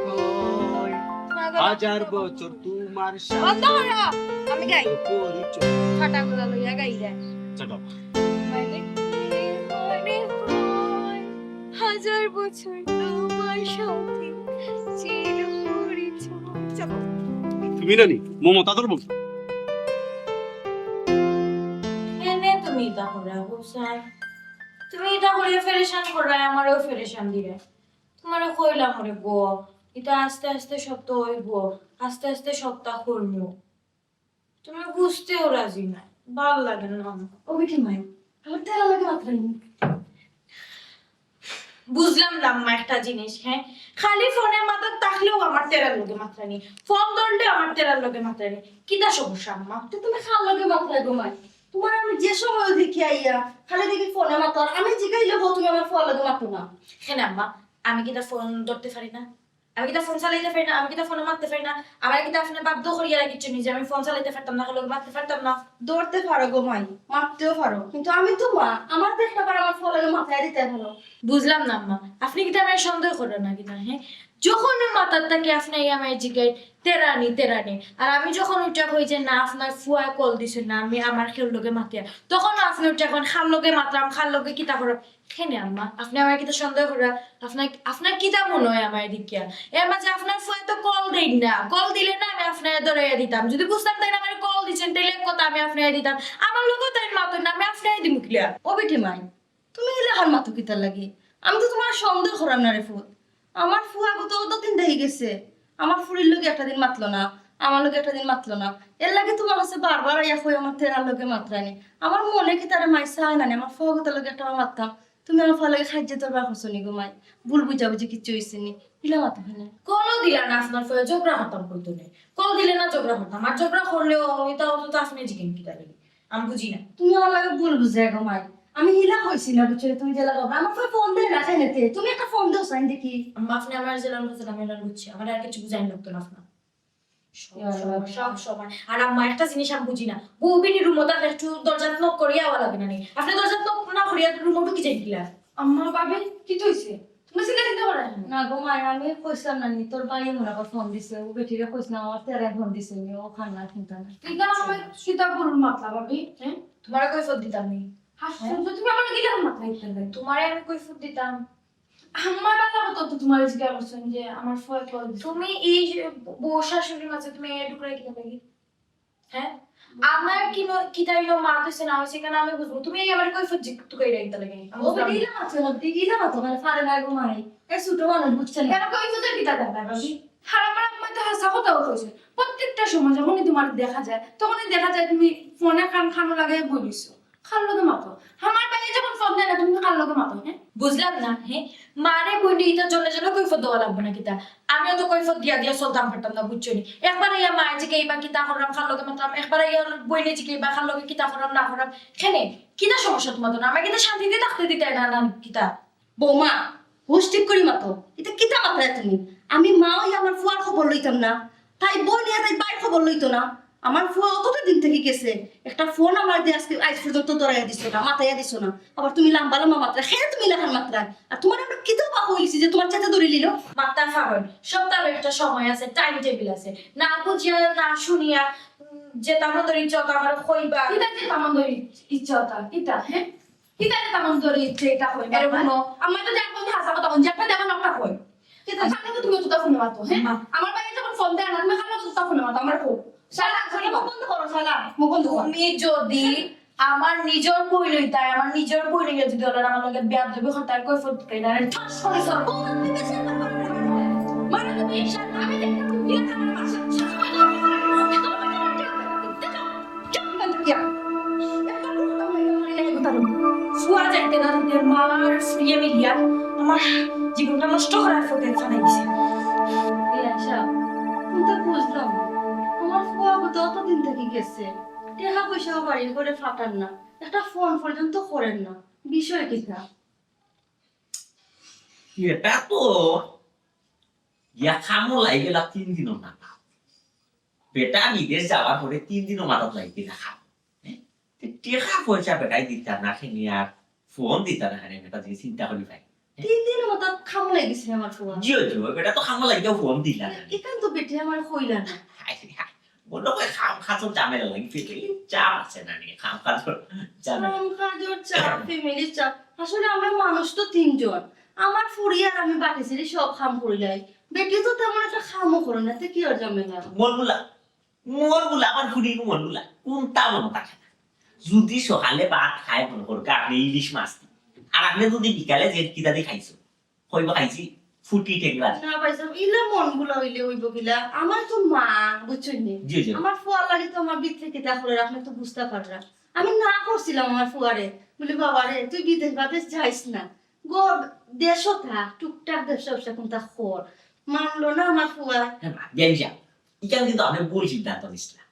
মনে হয় হাজার বছর তোমার বন্ধ সাথে করো, আমি গাই পরিচয়। ফাটা গুলা লইয়া গাই রে। চলো হাজার বছর তোমার সাথে ছিল পরিচয়। চলো। তুমি নানি মমতা তোর বলছো এনে তুমি এটা করে হুসাই, তুমি এটা করে ফেরেশান করে আমারও ফেরেশান দিলে। তোমারে কইলাম রে গো, এটা আস্তে আস্তে সত্য হইব, আস্তে আস্তে সপ্তাহ করবো, তুমি বুঝতেও রাজি না, ভাল লাগে না আমার। ও বিটি মাই আমার তেরা লাগে মাত্র নেই। বুঝলাম না আম্মা একটা জিনিস, হ্যাঁ খালি ফোনের মাথা থাকলেও আমার তেরার লোকে মাত্রা নেই, ফোন ধরলে আমার তেরার লোকে মাত্রা নেই, কিটা সমস্যা আম্মা? তো তুমি খাল লাগে মাথায় ঘুমাই, তোমার আমি যে সময় দেখি আইয়া খালি দেখি ফোনে মাতো, আর আমি জিগাইলে বউ তুমি আমার ফোন লাগে মাতো না। হ্যাঁ আম্মা, আমি কিটা ফোন ধরতে পারি না? আমি কিটা ফোন চালাইতে পারি না? আমি কিটা ফোনে মারতে পারি না? আমার কিটা আপনি বাধ্য করিয়া রাখিচ্ছেন যে আমি ফোন চালাইতে পারতাম না, লোক মারতে পারতাম না? দৌড়তে পারো ঘুমাই, মারতেও পারো, কিন্তু আমি তো মা, আমার দেখতে পারো আমার ফোন লাগে মাথায় দিতে পারো। বুঝলাম না আম্মা, আপনি কিটা আমার সন্দেহ করেন না কিনা? হ্যাঁ যখন মাথার থাকে আপনি আমার জিগাই তেরানি তেরানি, আর আমি যখন ওইটা কই যে না আপনার ফুয়া কল দিছে না আমি আমার খেল লোকে মাতিয়া, তখন আপনি ওইটা এখন খাল লোকে মাতলাম, খাল লোকে কিতা করো খেনে আম্মা? আপনি আমার কিতা সন্দেহ করা? আপনার কিতা মনে হয় আমার দিকিয়া? এর মাঝে আপনার ফুয়া তো কল দেই না, কল দিলে না আমি আপনার ধরাইয়া দিতাম, যদি বুঝতাম তাই না আমার কল দিচ্ছেন তাইলে এক কথা আমি আপনার দিতাম, আমার লোকও তাই মাতই না, আমি আপনার দিম ক্লিয়ার। ও বিটি মাই তুমি এলে হার মাতো কিতার লাগে, আমি তো তোমার সন্দেহ করাম না রে ফুট। আমার ফুয়া গত অতদিন দেখে গেছে, আমার ফুরির লোকে একটা দিন মাতলো না, আমার লোকে একটা দিন মাতলো না, এর লাগে তোমার কাছে বারবার আইয়া কই আমার তেরার লোকে মাত্রানি। আমার মনে কি তারা মাই চায় না আমার ফুয়া গত লোকে একটা মারতাম, তুমি আমার ফুয়া লোকে খাইজে তোর বার করছো নি গো মাই, ভুল বুঝাবুঝি কিচ্ছু হয়েছে নি, ইলা মাতো হয় না। কলও দিলা না আপনার ফলে ঝগড়া হতাম কইতো নেই, কল দিলে না ঝগড়া হতাম, আর ঝগড়া করলেও এটাও তো আপনি জিজ্ঞেস কি তাহলে আমি বুঝি না। তুমি আমার লাগে ভুল বুঝে গো মাই, আমি হিলা হয়েছি না বুঝছো, তুমি জেলা বাবা আমার ফোন দিয়ে রাখাই নিতে, তুমি একটা ফোন দিও সাইন দেখি। আপনি আমার জেলার কথা আমি এলার বুঝছি, আমার আর কিছু বুঝাই লাগতো না আপনার। সব সময়। আর আম্মা একটা জিনিস আমি বুঝি না, বউবিনি রুমও থাকলে একটু দরজা নক করিয়া আওয়া লাগে না নি, আপনি দরজা নক না করিয়া রুমও ঢুকি যাই দিলা। আম্মা বাবে কি হইছে? তুমি চিন্তা চিন্তা করে না গো মায়ের আমি কইছিলাম না নি তোর ভাই মনে কর ফোন দিছে ও বেটিরে কইছ না আমার তেরে ফোন দিছে নি ও খান না চিন্তা না তুই কেন আমার সীতা বলুন মাতলা ভাবি? হ্যাঁ তোমার কৈফত দিতাম নি, হাসছো তুমি আমার গিলা মাতলা ইত্যাদি তোমারে আমি কৈফত দিতাম। আমার বাবা তো তোমার জিজ্ঞাসা করছেন যে আমার ফয় কল দিছে। তুমি এই যে বউ শাশুড়ির মাঝে তুমি এ ঢুকরাই কি লাগি? হ্যাঁ আমার কি কি তাইলো মা কইছে না হইছে কেন আমি বুঝবো, তুমি এই আমার কৈফত জিজ্ঞাসা কইরা দিতে লাগে। ও বেটিরা আছে না দিগিলা তো মানে ফারে না গো মাই এ ছোট মানুষ বুঝছেন কেন কই ফুজে কিতা দেবা ভাবি? আর আমার আম্মা তো হাসা কথা কইছে প্রত্যেকটা সময় যখনই তোমার দেখা যায় তখনই দেখা যায় তুমি ফোনে খানো লাগাই বলিছো খাল লগে মাতো আমার ভাই যখন ফোন দেয় না তুমি খাল লগে মাতো হ্যাঁ বুঝলাম না, হ্যাঁ মারে বইনি এটা জন্য জন্য কৈফত দেওয়া লাগবে না কিতা, আমিও তো কৈফত দিয়া দিয়া চলতাম পারতাম না বুঝছো নি। একবার ইয়া মায়ে যে কেইবা কিতা করলাম খাল লগে মাত্রাম, একবার ইয়া বইনে যে কেইবা খাল লগে কিতা করলাম না করলাম, খেনে কিতা সমস্যা তোমার তো না, আমাকে কিতা শান্তিতে থাকতে দিতে না না কিতা। বৌমা হুশ ঠিক করি মাতো এটা কিতা মাত্রায় তুমি আমি মা ওই আমার ফুয়ার খবর লইতাম না তাই বই নিয়ে তাই বাইর খবর লইতো না আমার ফুয়া অতটা দিন থেকে গেছে একটা ফোন আমার দিয়ে আজকে আজ পর্যন্ত দরাইয়া দিছো না মাথাইয়া দিছো না আবার তুমি লাম্বা লাম্বা মাত্রা খেয়ে তুমি লেখার মাত্রা আর তোমার আমরা কিতা পা হইলিছি যে তোমার চাচা ধরে লিল মাত্রা ফাগল সপ্তাহের একটা সময় আছে, টাইম টেবিল আছে, না বুঝিয়া না শুনিয়া যে তামন ধরে ইচ্ছা আমার কইবা। কিতা যে তামন ধরে ইচ্ছা হতা কিতা হ্যাঁ কিতা যে তামন ধরে ইচ্ছা এটা কই এর কোনো আমার তো যখন হাসা কথা কোন যেটা দেবা নকটা কই কিতা খালি তো তুমি তো ফোন মাতো হ্যাঁ আমার ভাই যখন ফোন দেয় না তুমি খালি তো ফোন মাতো আমার কো শালা শালা মুখ বন্ধ করো শালা মুখ বন্ধ করো তুমি যদি আমার নিজের বই লইতাই, আমার নিজের বই লইয়া যদি ওরা আমার লগে বিয়াদ দেবে হতার কৈফত কইরা ঠাস করে সর মানে তুমি শালা আমি দেখতে তুমি আমার পাশে ফুয়া যাইতে না দিতে মার ফুয়ে মিলিয়া আমার জীবনটা নষ্ট করার ফতে ফালাই দিছে। তো বুঝলাম আমার ফুয়া তো অতদিন থেকে গেছে টাকা পয়সা বাড়ি করে ফাটান না একটা ফোন পর্যন্ত করেন না বিষয় কিটা এটা তো ইয়া খামো লাই গেলা 3 দিনও না বেটা বিদেশ যাওয়ার পরে 3 দিনও মাথাত লাগি দেখা টেকা পয়সা বেটাই দিতা না খেনি আর ফোন দিতা না খানি বেটা যে চিন্তা করি ভাই 3 দিনের মতো খামো লেগেছে আমার ফুয়া জিও জিও বেটা তো খামো লাগিও ফোন দিলা না এখান তো বেটে আমার কইলা না বললো কই খাম খাচো ঝামেলা লাগি ফিরে চাপ আছে না নি খাম খাচো ঝামেলা কাম কাজের চাপ ফ্যামিলির চাপ আসলে আমরা মানুষ তো 3 জন আমার ফুড়ি আর আমি বাকি ছেড়ে সব খাম করিলাই বেটি তো তেমন একটা খামও করে না তে কি আর ঝামেলা মনগুলা আমার ফুড়ি মনগুলা কোনটা মনে থাকে না যদি সকালে ভাত খায় মনে করবে আপনি ইলিশ মাছ দিন। আর আপনি যদি বিকালে যে কিতা দিয়ে খাইছো হইব খাইছি ফুটি টেকলা না পাইছো ইলা মনগুলা হইলে হইব কিলা আমার তো মা বুঝছই নি জি জি আমার ফুয়ার লাগে তো আমার ভিতরে কিতা করে আপনি তো বুঝতে পাররা আমি না করছিলাম আমার ফুয়ারে বলি বাবা রে তুই বিদেশ বাদেশ যাইস না গো দেশও থাক টুকটাক ব্যবসা কোনটা খর মানলো না আমার ফুয়া বেঞ্জা ইখানে কিন্তু আপনি ভুল সিদ্ধান্ত নিছিলেন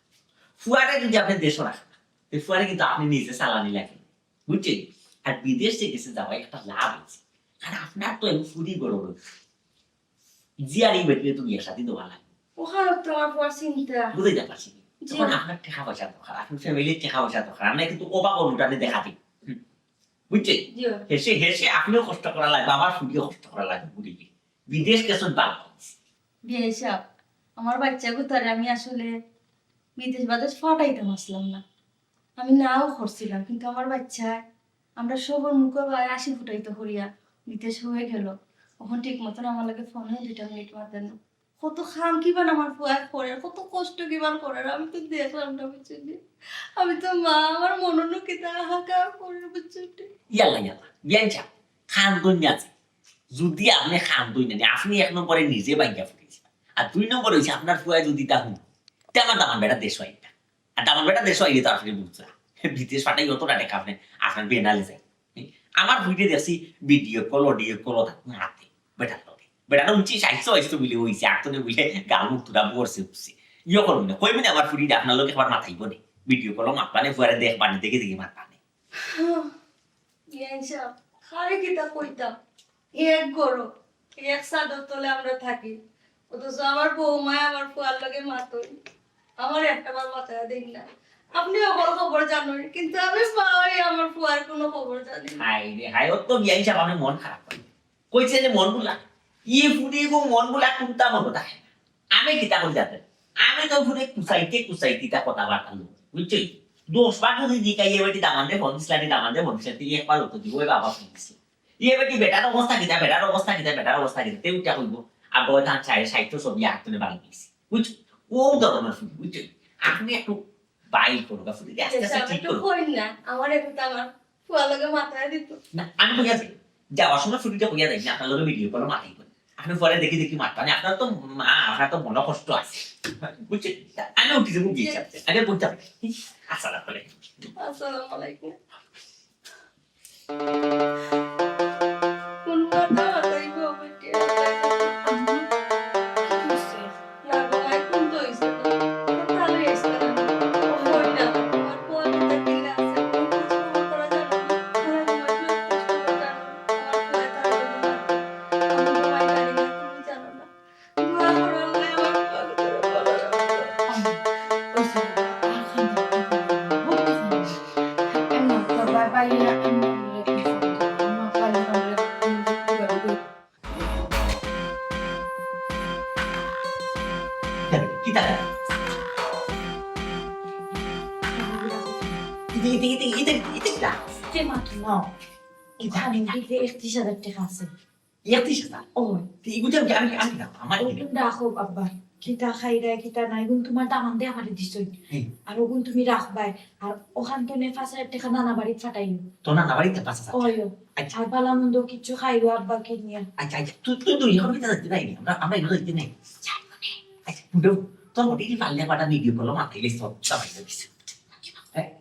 ফুয়ারে যদি আপনি দেশও রাখেন তো ফুয়ারে কিন্তু আপনি নিজে চালানি লাগেন বুঝছেন আর বিদেশ থেকে গেছে যাওয়া একটা লাভ আছে আর আপনার তো ফুরি বড় বড় জিয়ারি বেটিয়ে তুমি একসাথে দেওয়া লাগে ওখানে তো আমার ফুয়ার চিন্তা বুঝতে পারছি যখন আপনার টাকা পয়সা দরকার আপনার ফ্যামিলির টাকা পয়সা দরকার আমরা কিন্তু অবাক অনুটাতে দেখাতে বুঝছেন জিও হেসে হেসে আপনিও কষ্ট করা লাগবে আমার ফুটিও কষ্ট করা লাগবে বুড়িকে বিদেশ গেছেন বাদ বিয়ে সাপ আমার বাচ্চা গুতারে আমি আসলে বিদেশ বাদেশ ফাটাইতাম আসলাম না আমি নাও করছিলাম কিন্তু আমার বাচ্চা আমরা সবার মুখে ভাই 80 ফুটাইতে করিয়া বিদেশ হয়ে গেল তখন ঠিক মতন আমার লাগে ফোনে 2 মিনিট মারতেন না কত খাম কিবান আমার ফুয়া করে কত কষ্ট কিবান করে আমি তো দেখলাম না বুঝছি আমি তো মা আমার মননো কিতা হাহাকার করে বুঝছি ইয়াল্লা বিয়ানচা খান দুনিয়া আছে যদি আপনি খান দুনিয়া আপনি 1 নম্বরে নিজে বাইকা ফুটেছেন আর 2 নম্বর হইছে আপনার ফুয়া যদি তা হুন তেমন দামান বেটা দেশ হয় না আর দামান বেটা দেশ হয় তো আপনি বুঝছেন বিদেশ ফাটাই অতটা টাকা আপনি আপনার বেনালে যায় আমার ভিডিও দেখছি ভিডিও কল অডিও কল হাতে বেটার লগে বেটাটা উঁচি 600 বলে হইছে আটনে বলে গাল মুখ তুরা বসে উঠছে ইয়ে করবেন না কইবেন আমার ফুড়ি আপনার লোকে আবার মাথাইব না ভিডিও কল মাতবানে ফুয়ারে দেখবানে দেখে মাতবানে বিয়ে সাপ খারে কিতা কইতাম এক গরো এক সাদর তলে আমরা থাকি অথচ আমার বৌমায় আমার ফুয়ার লগে মাতই আমার একটাবার মাথায় দিন না। আপনি আমার খবর জানেন কিন্তু আমি পাই আমার ফুয়ার কোনো খবর জানি না। হাই রে হাই, ওর তো বিয়া হিসাব আমার মন খারাপ করে কইছে যে মন গুলা ফুটি গো মন গুলা কোনটা মন থাকে আমি কিতা করি যাতে আমি তো ফুটে কুসাইতে তা কথাবার্তা লোক বুঝছি 10 বার যদি দিকাই এ বেটি দামানদে ফোন দিসলানি দামানদে ফোন দিসলানি তুই একবার উত্তর দিব ওই বাবা ফোন দিছিল বেটি বেটার অবস্থা কিতা তেউটা কইব আবার ধান চাইরে সাহিত্য ছবি আঁকতে বাড়ি দিয়েছি বুঝছো ও ধরনের ফুটি বুঝছো আপনি একটু বাইর করো বা ফুটি আস্তে আস্তে ঠিক একটু করো কইন না আমার একটু আমার ফুয়ার লগে মাথায় দিত। না আমি কইয়া যাই যাওয়ার সময় ছুটিটা কইয়া যাই না আপনার লোক ভিডিও করে মাথায় করে আপনি পরে দেখি মাঠ পানি আপনার তো মা আপনার তো মনে কষ্ট আছে বুঝছেন আমি উঠি যাবো গিয়ে যাচ্ছে আগে বলতে হবে আসসালামু আলাইকুম। আসসালামু আলাইকুম। কোন মাথা মাথায় গো বেটি না গো মাই কোন তো হইছে না তাহলে এসে না ওই না আমার ফুয়া কিতা কিলা আছে কোন কিছু করা জানো না কি তা ইতে কিতা ওখানে দিতে 31,000 টাকা আছে। ইয়াতি সাতা ও ইগুটা আমি না আমার রাখো আব্বা কিতা খাইরা কিতা নাই গুণ তোমার দামান দিয়ে আমারে দিছই আর ওগুন তুমি রাখবাই আর ওখান তো 5,000 টাকা নানা বাড়ি ফাটাইও তো না বাড়িতে পাঁচ আছে ওইও আচ্ছা আর বালা মন্দ কিছু খাইও আব্বা কে নিয়ে আচ্ছা তুই এখন কিতা দিতে নাই আমরা এগুলো দিতে নাই আচ্ছা পুরো তোর মোটি কি পাল্লে পাটা ভিডিও করলো মাথায় লেস সব সবাই দিছে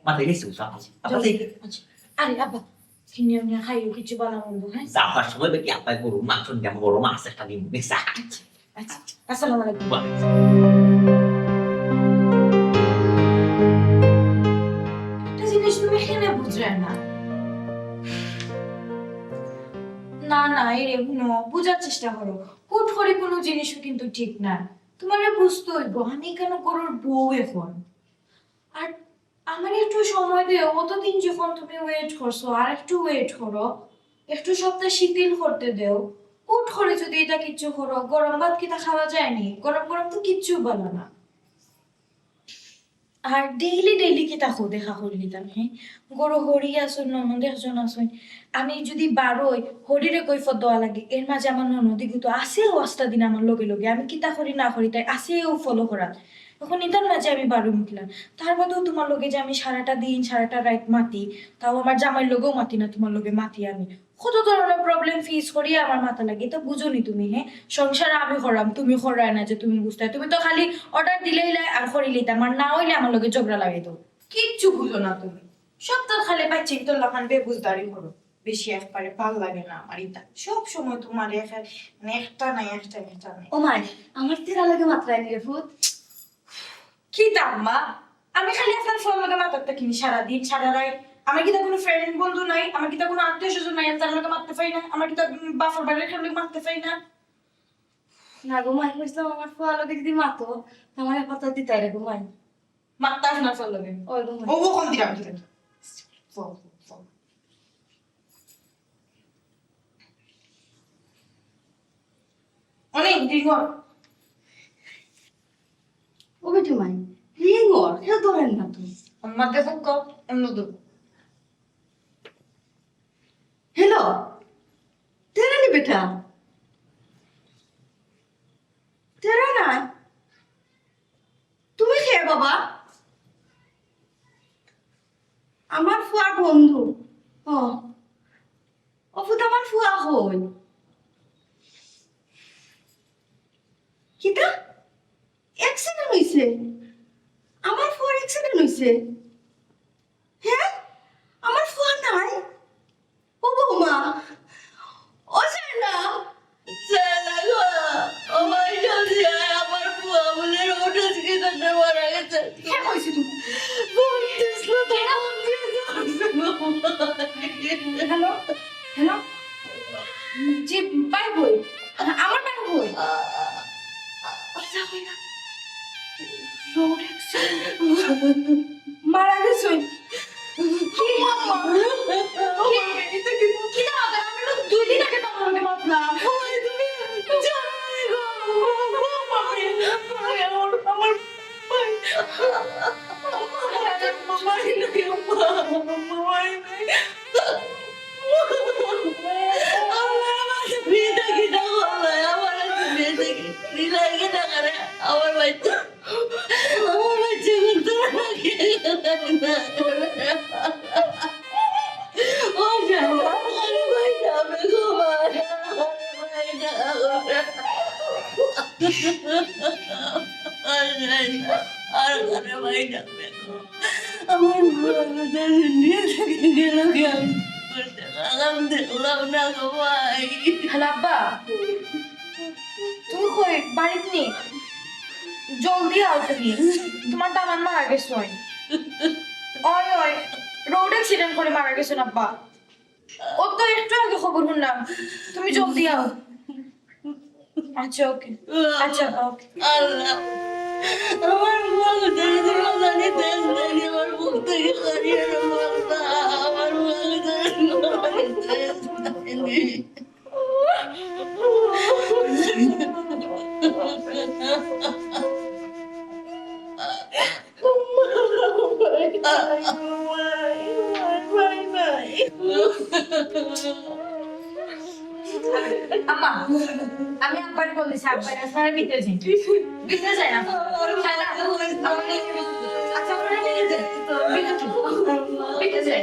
মাথায় লেস সব আছে আচ্ছা আরে আব্বা কিনে নিয়ে খাইও কিছু বালা মন্দ হ্যাঁ যাওয়ার সময় দেখি আপনার গরু মাংস যেমন বড় মাছ একটা দিন নেশা আচ্ছা আসসালামু আলাইকুম। একটা জিনিস তুমি এখানে বুঝলে না না না এরে শুনো বুঝার চেষ্টা করো হুট করে কোনো জিনিসও কিন্তু ঠিক না তোমারে বুঝতে হইব আমি কেন গরুর বউ এখন আর আমার একটু সময় দেও অতদিন যখন তুমি ওয়েট করছো আর একটু ওয়েট করো একটু সপ্তাহ শিথিল করতে দেও হুট করে যদি এটা কিচ্ছু করো গরম ভাত কিটা খাওয়া যায়নি গরম গরম তো কিচ্ছু বলো না আর ডেইলি কিটা খো দেখা করলি তার হ্যাঁ গরু হরি আসুন ননদ একজন আসুন আমি যদি বারোই হরিরে কৈফত দেওয়া লাগে এর মাঝে আমার ননদি কিন্তু আসেও আস্তা দিন আমার লগে লগে আমি কিতা করি না করি তাই আসেও ফলো করা তখন এটার মাঝে আমি বারো মুখলাম তার মধ্যেও তোমার লগে যে আমি সারাটা দিন সারাটা রাত মাতি তাও আমার জামাইয়ের লগেও মাতি না তোমার লগে মাতি আমি কত ধরনের প্রবলেম ফেস করি আমার মাথা লাগে তো বুঝোনি তুমি হ্যাঁ সংসার আমি করাম তুমি করায় না যে তুমি বুঝতে তুমি তো খালি অর্ডার দিলেই আর করিলেই আমার না হইলে আমার লগে ঝগড়া লাগাই দাও কিচ্ছু বুঝো না তুমি সব তো খালি পাচ্ছি তো লাখান বেবুজদারি করো বেশি একবারে ভাল লাগে না আমার এটা সব সময় তোমার মানে একটা নাই ও মাই আমার তেরা লাগে মাত্রায় নিয়ে ফুট কি দাম্মা আমি খালি আপনার ফোন লগে মাতারটা কিনি সারাদিন সারা রাত আমার কি তা কোনো ফ্রেন্ড বন্ধু নাই আমার কি তা কোনো আত্মীয় স্বজন নাই আমি তার লগে মারতে পারি না আমার কি তা বাফর বাড়ির খেলে মারতে পারি না না গো মাই কইছিলাম আমার ফুয়া লগে যদি মাতো আমার এক কথা দিতাই রে গো মাই মারতে আসনা ফোন লগে ওই গো মাই ও কোন দিলাম অনেক দিন ও বেটি মাই রিং ওর কেউ ধরেন না তো আমার দেখো কপ এমন দূর হ্যালো তেরা নি বেটা তেরা না তুমি খেয়ে বাবা আমার ফুয়ার বন্ধু ও অফুত আমার ফুয়া হই কিতা অ্যাক্সিডেন্ট হইছে আমার ফুয়ার অ্যাক্সিডেন্ট হইছে হ্যাঁ আমার ফুয়া নাই ও বৌমা ও জানা জানা গো আমার জলদি আমার ফুয়া বলে রোড আজকে কাটে মারা গেছে কি হইছে তুমি বলতেছিল তো হ্যালো হ্যালো জি বাই বই আমার বাই বই মারা গেছই কি আম্মা কি না আমি তো 2 দিন আগে তোমার লগে মাতলাম আমার বাচ্চা কিন্তু ও জানা আমার ভাই যাবে গো ভাই আর ঘরে ভাই যাবে গো আমার বাচ্চা নিয়ে থেকে গেল আমি দেখলাম না গো ভাই হ্যালো আব্বা তুমি কই বাড়িতে নেই জলদি আও তুমি তোমার দামান মারা গেছে ওই ওই রোড অ্যাক্সিডেন্ট করে মারা গেছে আব্বা ও তো একটু আগে খবর শুনলাম তুমি জলদি আও আচ্ছা ওকে আচ্ছা ওকে আল্লাহ আমার বাচ্চা জানি দেশ জানি আমার মুখ থেকে হারিয়ে গেল আমার বাচ্চা জানি আম্মা আমি আব্বারে বলতেছি আব্বারে আপনারা ভিতরে যাই ভিতরে যাই না আচ্ছা আপনারা ভিতরে যাই ভিতরে যাই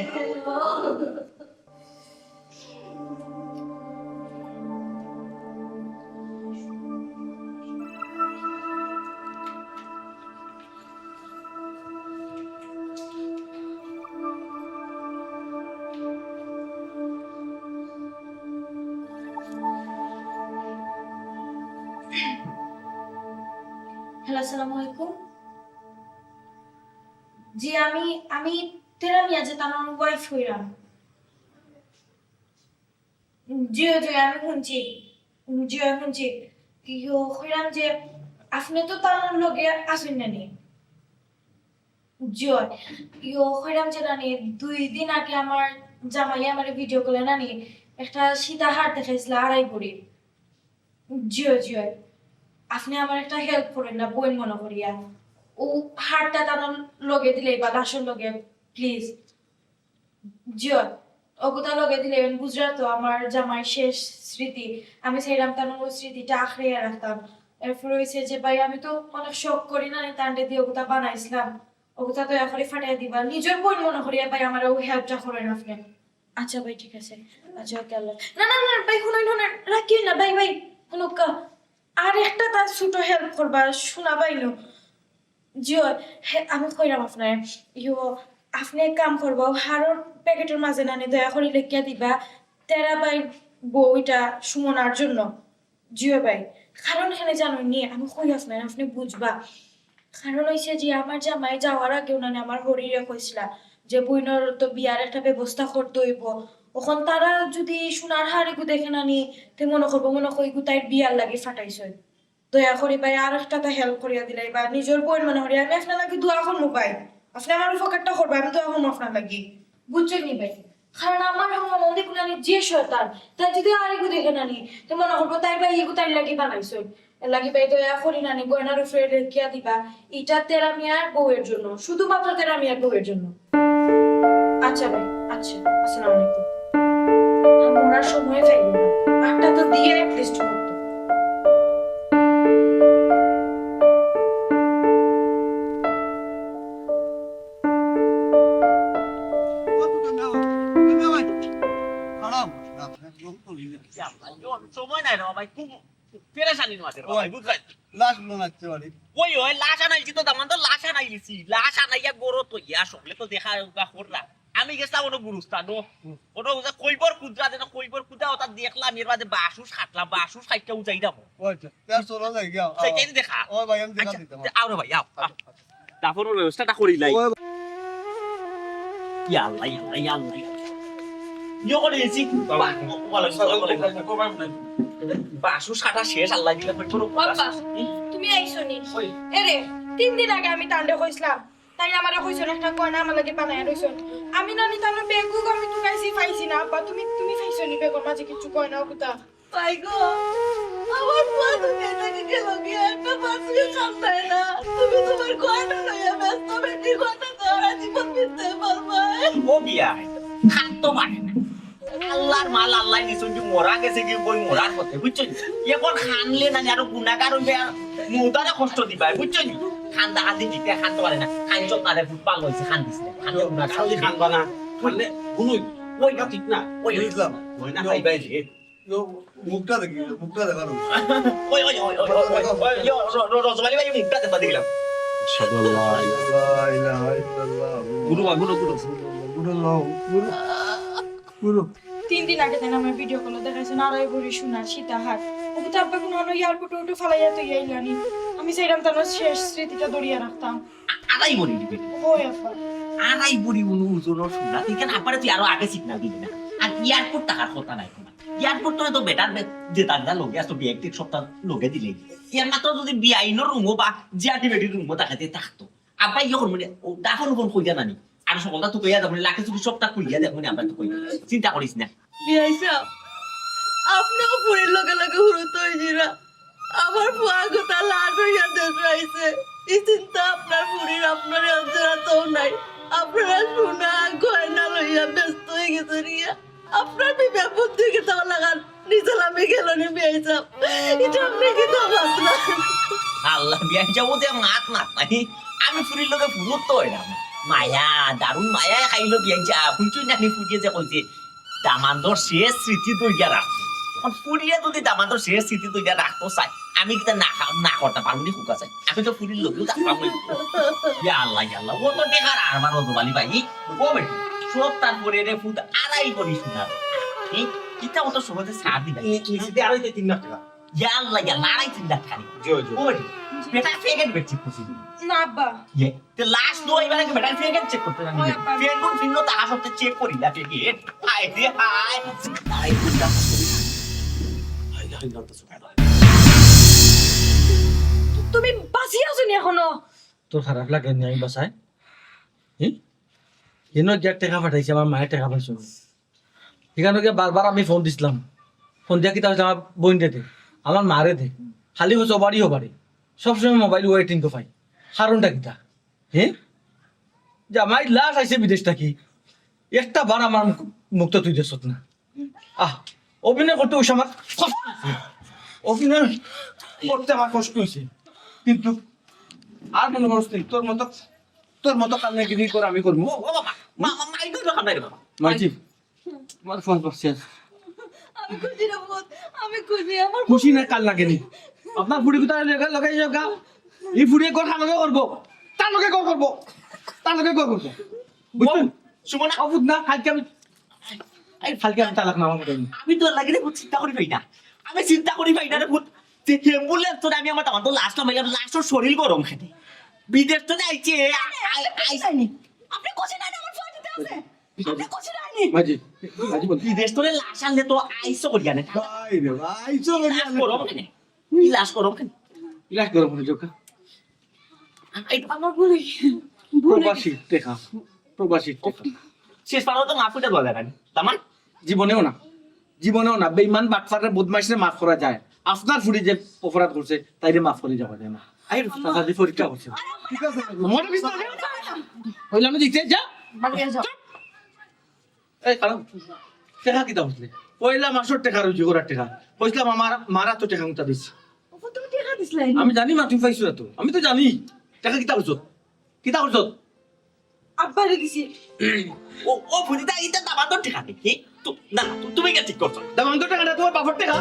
হ্যালো আসসালামু আলাইকুম জি আমি তেরা মিয়া যে তার ওয়াইফ হইলাম জি আমি শুনছি শুনছি ইয়ো হইলাম যে আপনি তো তার লগে আসেন না নি জয় ইয়ো হইলাম যে নানি 2 দিন আগে আমার জামাই আমার ভিডিও কলে নানি একটা সীতা হাট দেখাইছিল আড়াই করি জয় আপনি আমার একটা হেল্প করেন না বই মনে করিয়া ও হারটা তার লগে দিলে বা লাশের লগে প্লিজ জয় ওগুতা লগে দিলে বুঝরা তো আমার জামাই শেষ স্মৃতি আমি চাইলাম তার ওই স্মৃতিটা আঁকড়িয়ে রাখতাম এরপর হয়েছে যে ভাই আমি তো অনেক শখ করি না তান্ডে দিয়ে ওগুতা বানাইছিলাম ওগুতা তো এখন ফাটাই দিবা নিজের বই মনে করিয়া ভাই আমার ওই হেল্পটা করেন আপনি আচ্ছা ভাই ঠিক আছে আচ্ছা ওকে আল্লাহ না ভাই শুনুন রাখি না ভাই শুনুকা আর একটা তার ছোট হেল্প করবা শোনা পাইলো জিও আমি কইরাম আপনার ইয়ো আপনি এক কাম করবো হাড়র প্যাকেটের মাঝে নানি দয়া করে লেখিয়া দিবা তেরা ভাই বইটা সুমনার জন্য জিও ভাই কারণ এখানে জানোই নি আমি কই আপনার আপনি বুঝবা কারণ হইছে যে আমার জামাই যাওয়ার আগেও নানি আমার হরিরে কইছিলা যে বইনর তো বিয়ার একটা ব্যবস্থা করতে হইব ওখান তারা যদি সোনার হাড়িগু দেখে নানি তে মনে করবো মনে করি তাই বিয়ার লাগে ফাটাইছে দয়া করি ভাই আর একটা হেল্প করিয়া দিলাই বা নিজের বই মনে করি আমি আপনার লাগি দোয়া করবো ভাই আপনি আমার উপকারটা করবো আমি দোয়া করবো আপনার লাগি বুঝছেন নি ভাই কারণ আমার মন্দির গুলানি যে শয়তান তাই যদি আরেকু দেখে নানি তো মনে করবো তাই ভাই এগু তাই লাগি বানাইছে লাগি ভাই দয়া করি নানি গয়নার উপরে রেখিয়া দিবা এটা তেরা মিয়ার বউয়ের জন্য শুধুমাত্র তেরা মিয়ার বউয়ের জন্য আচ্ছা ভাই আচ্ছা আসসালামু আলাইকুম আমার সময় পাইল না একটা তো দিয়ে লিস্ট করতো সময় নাই রে ভাই খুব পেরেশানি মাঝে ওই লাশ বানাচ্ছে বাড়ি ওই লাশ আনাইছি তো দামান তো লাশ আনাইছি লাশ আনাইয়া গরো তো ইয়া সকলে তো দেখা করলা আমি গেছিলাম ওনো গুরুস্থান ওনো কইবর কুদ্রা যেন কইবর কুদ্রা ওটা দেখলাম এর বাদে বাসুস খাটলাম বাসুস খাইটা উচাই যাবো ওইটা তার চলো যাই গিয়া সেইটাই দেখা ওই ভাই আমি দেখা দিতাম আও রে ভাই আও তারপর ওর ব্যবস্থাটা করি লাই ইয়াল্লা ইয়াল্লা ইয়াল্লা ইয়ো করে এসি বাসুস খাটা শেষ আল্লাহ দিলে কইবর বাবা তুমি আইছো নি এরে 3 দিন আগে আমি তান্ডে কইছিলাম তাই আমারে কইছো একটা কয়না আমার লাগে বানায় রইছো আমি না নিতাম না বেগু আমি টুকাইছি পাইছি না আব্বা তুমি পাইছো নি বেগর মাঝে কিছু কয়না কথা তাই গো আমার বুয়া তুমি এটাকে গেল গিয়ে একটা বাসকে খান্দায় না তুমি তোমার গয়না লইয়া ব্যস্ত বেটি কথা তোরা জীবন দিতে পারবা ও বিয়া খান তো পারে না আল্লাহর মাল আল্লাহ নিছুন যে মরা গেছে কি বই মরার পথে বুঝছেন এখন খানলে না আরো গুনাহগার হইবে মুদারে কষ্ট দিবা বুঝছেন খান্দা হাতে দিতে খান তো পারে না খান চোখ তারে ফুটপাল হইছে খান দিছে খান না খালি খানবা না খানলে শুনুই ওইটা ঠিক না ওই ইসলাম ওই না খাইবাই যে মুখটা দেখি মুখটা দেখানো ওই রসমালি ভাই মুখটা দেখা দিলাম লা ইলাহা ইল্লাল্লাহ গুরু গুরু গুরু গুরু 3 দিন আগে তাই আমার ভিডিও কল দেখাইছে নারাই বড়ি সোনা সীতাহার ওকে তো আব্বা কোনো এয়ারপোর্টে উঠে ফালাইয়া তো ইয়াইলানি আমি চাইলাম তার শেষ স্মৃতিটা দড়িয়া রাখতাম আড়াই বড়ি দিবে ওই আব্বা আড়াই বড়ি ওজন শুনলা তুই কেন আপারে তুই আরো আগে সিগনাল দিবি না আর এয়ারপোর্ট টাকার কথা নাই এয়ারপোর্ট তো বেটার যে তার লোকে আসতো ব্যক্তির সপ্তাহ লোকে দিলে ইয়ার মাত্র যদি বিআইনের রুমও বা জিআরটিভিটির রুমও তাকাতে থাকতো আব্বাই ইয়ে করবো ডাকন ফোন কইয়া নানি আর সকলটা তো কইয়া যাবো লাখে তুমি সপ্তাহ খুলিয়া দেখো আব্বাই তো কইয়া চিন্তা করিস না বিয়াইছা আপনিও পুরীর লগে লগে হুরুত হইছিরা আমার ফুয়া গোটা লাট হইয়া দেশ রয়েছে এই চিন্তা আপনার পুরীর আপনার অঞ্চলা তো নাই আপনারা সোনা গয়না লইয়া ব্যস্ত হয়ে গেছে রিয়া আপনার বিবেক বুদ্ধি কি তো লাগান নিচলামে গেল নি বিয়াইছা এটা আপনি কি তো ভাবনা আল্লাহ বিআই যাবো যে মাত মাত নাই আমি ফুরির লোকে ফুরুত তো এলাম মায়া দারুণ মায়া খাইলো বিআই যা ফুলছুই নাকি ফুটিয়ে যে কইছে দামান্দর শেষ স্মৃতি তৈরিয়া রাখতো ফুরিয়ে যদি দামান্দর শেষ স্মৃতি তৈরিয়া রাখতো চাই আমি কিতা না করতে পারবো নি ফুকা চাই আমি তো ফুরির লোকেও থাকতাম ইয়া আল্লাহ ও তো দেখার আমার অদবালি ভাই ও বেটি সব তারপরে রে ফুট আড়াই করি শোনার কিতা অত সহজে সাথ দিবা নিচে আরো 3 লাখ টাকা ইয়া আল্লাহ আড়াই 3 লাখ টাকা জয় জয় ও বেটি বেটা ফেকেট বেচি খুশি না আব্বা ये ते लास्ट दो इबारे के बेटा फेकेट चेक करते ना फेन फिनो ता আসতে চেক করি না फेकेट হাই রে হাই হাই কুটা হাই হাই নামতা সুবহান তুমি বাঁচি আছো নি এখনো তোর খারাপ লাগে নি আমি বাসায় কেন এক টাকা পাঠাইছে আমার মায়ের টাকা পাইছো এখানে গিয়ে বারবার আমি ফোন দিছিলাম ফোন দিয়া কিতা হচ্ছে আমার বোন দে আমার মারে দে খালি হচ্ছে বাড়িও বাড়ি সবসময় মোবাইল ওয়েটিং তো পাই কারণটা কিতা জামাই লাশ আইছে বিদেশ থাকি একটা বার আমার মুক্ত তুই দেশ না অভিনয় করতে ওই আমার কষ্ট হইছে। অভিনয় করতে আমার কষ্ট হয়েছে কিন্তু আর মনে করছ তোর মতো কালনে গিরি করে আমি করবো ও বাবা মামা মাই তো খাম না রে বাবা মাইজি আমার ফোন পাচ্ছি আমি খুশি না বোন আমি খুশি আমার খুশি না কাল লাগেনি আপনার ফুড়ি কোথায় লাগাই যাও এই ফুড়িয়ে কথা লগে করবো তার লগে করবো বুঝলেন সুমনা অবুধ না কালকে আমি তালাক নামা মতো আমি তো লাগি রে চিন্তা করি পাই না আমি চিন্তা করি পাই না রে ভূত যে অ্যাম্বুলেন্স তো আমি আমার তো লাস্ট মাইলাম লাস্ট শরীর গরম খেতে বিদেশ তো আইছে আইসাইনি আপনি কোচে নাই আমার ফোন দিতে আছে আপনি কোচে নাইনি মাইজি বল বিদেশ তো লাশ আনলে তো আইসো করি জানে ভাই রে ভাই চলে লাশ গরম কেন লাশ গরম কেন ইলাজ করো মনে যোকা আমার বলি প্রবাসী টেকা শেষ পারো তো মাফ করে দেওয়া যায় তামান জীবনেও না বেঈমান বাটফারে বদমাইশে মাফ করা যায় আপনার ফুড়ি যে অপরাধ করছে তাইরে মাফ করে যাওয়া যায় না আই দাদাজি পরীক্ষা করছে ঠিক আছে মনে বিস্তার হইলাম দিতে যা বাড়ি যাও এই কারণ টেকা কিতা হচ্ছে পয়লা মাসের টেকা রয়েছে ওরা টেকা কইছিলাম আমার মারা তো টেকা মুতা দিচ্ছে তুমি টাকা দিছলাই আমি জানি মা তুমি পাইছো তো আমি তো জানি টাকা কিতা করছো আব্বারে দিছি ও ফুদিতা ইটা দাবা তো ঠিক আছে তো না তুমি কে ঠিক করছো দাম তো টাকাটা তোমার বাপর টেকা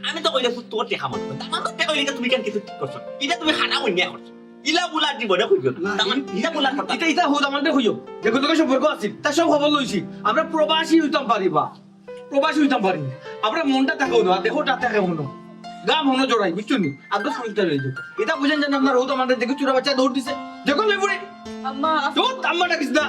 আমি তো কইলে তোর দেখা মত দাবা তো কইলে তুমি কেন কিছু ঠিক করছো ইটা তুমি খানা কইনি করছো ইলা বুলা জীবনে কইছো দামান ইটা বুলা কথা এটা হুদ আমাদের হইও দেখো তোকে সম্পর্ক আছে তার সব খবর লইছি আমরা প্রবাসী হইতাম পারি আমরা মনটা থাকো না দেহটা থাকে মনো গা মনো জড়াই বুঝছো নি আদর শুনতে রইছো এটা বুঝেন জানেন আপনার হুদ আমাদের দেখে চুরা বাচ্চা দৌড় দিছে দেখো লেবুরে আম্মা তো আম্মা ডাকিস না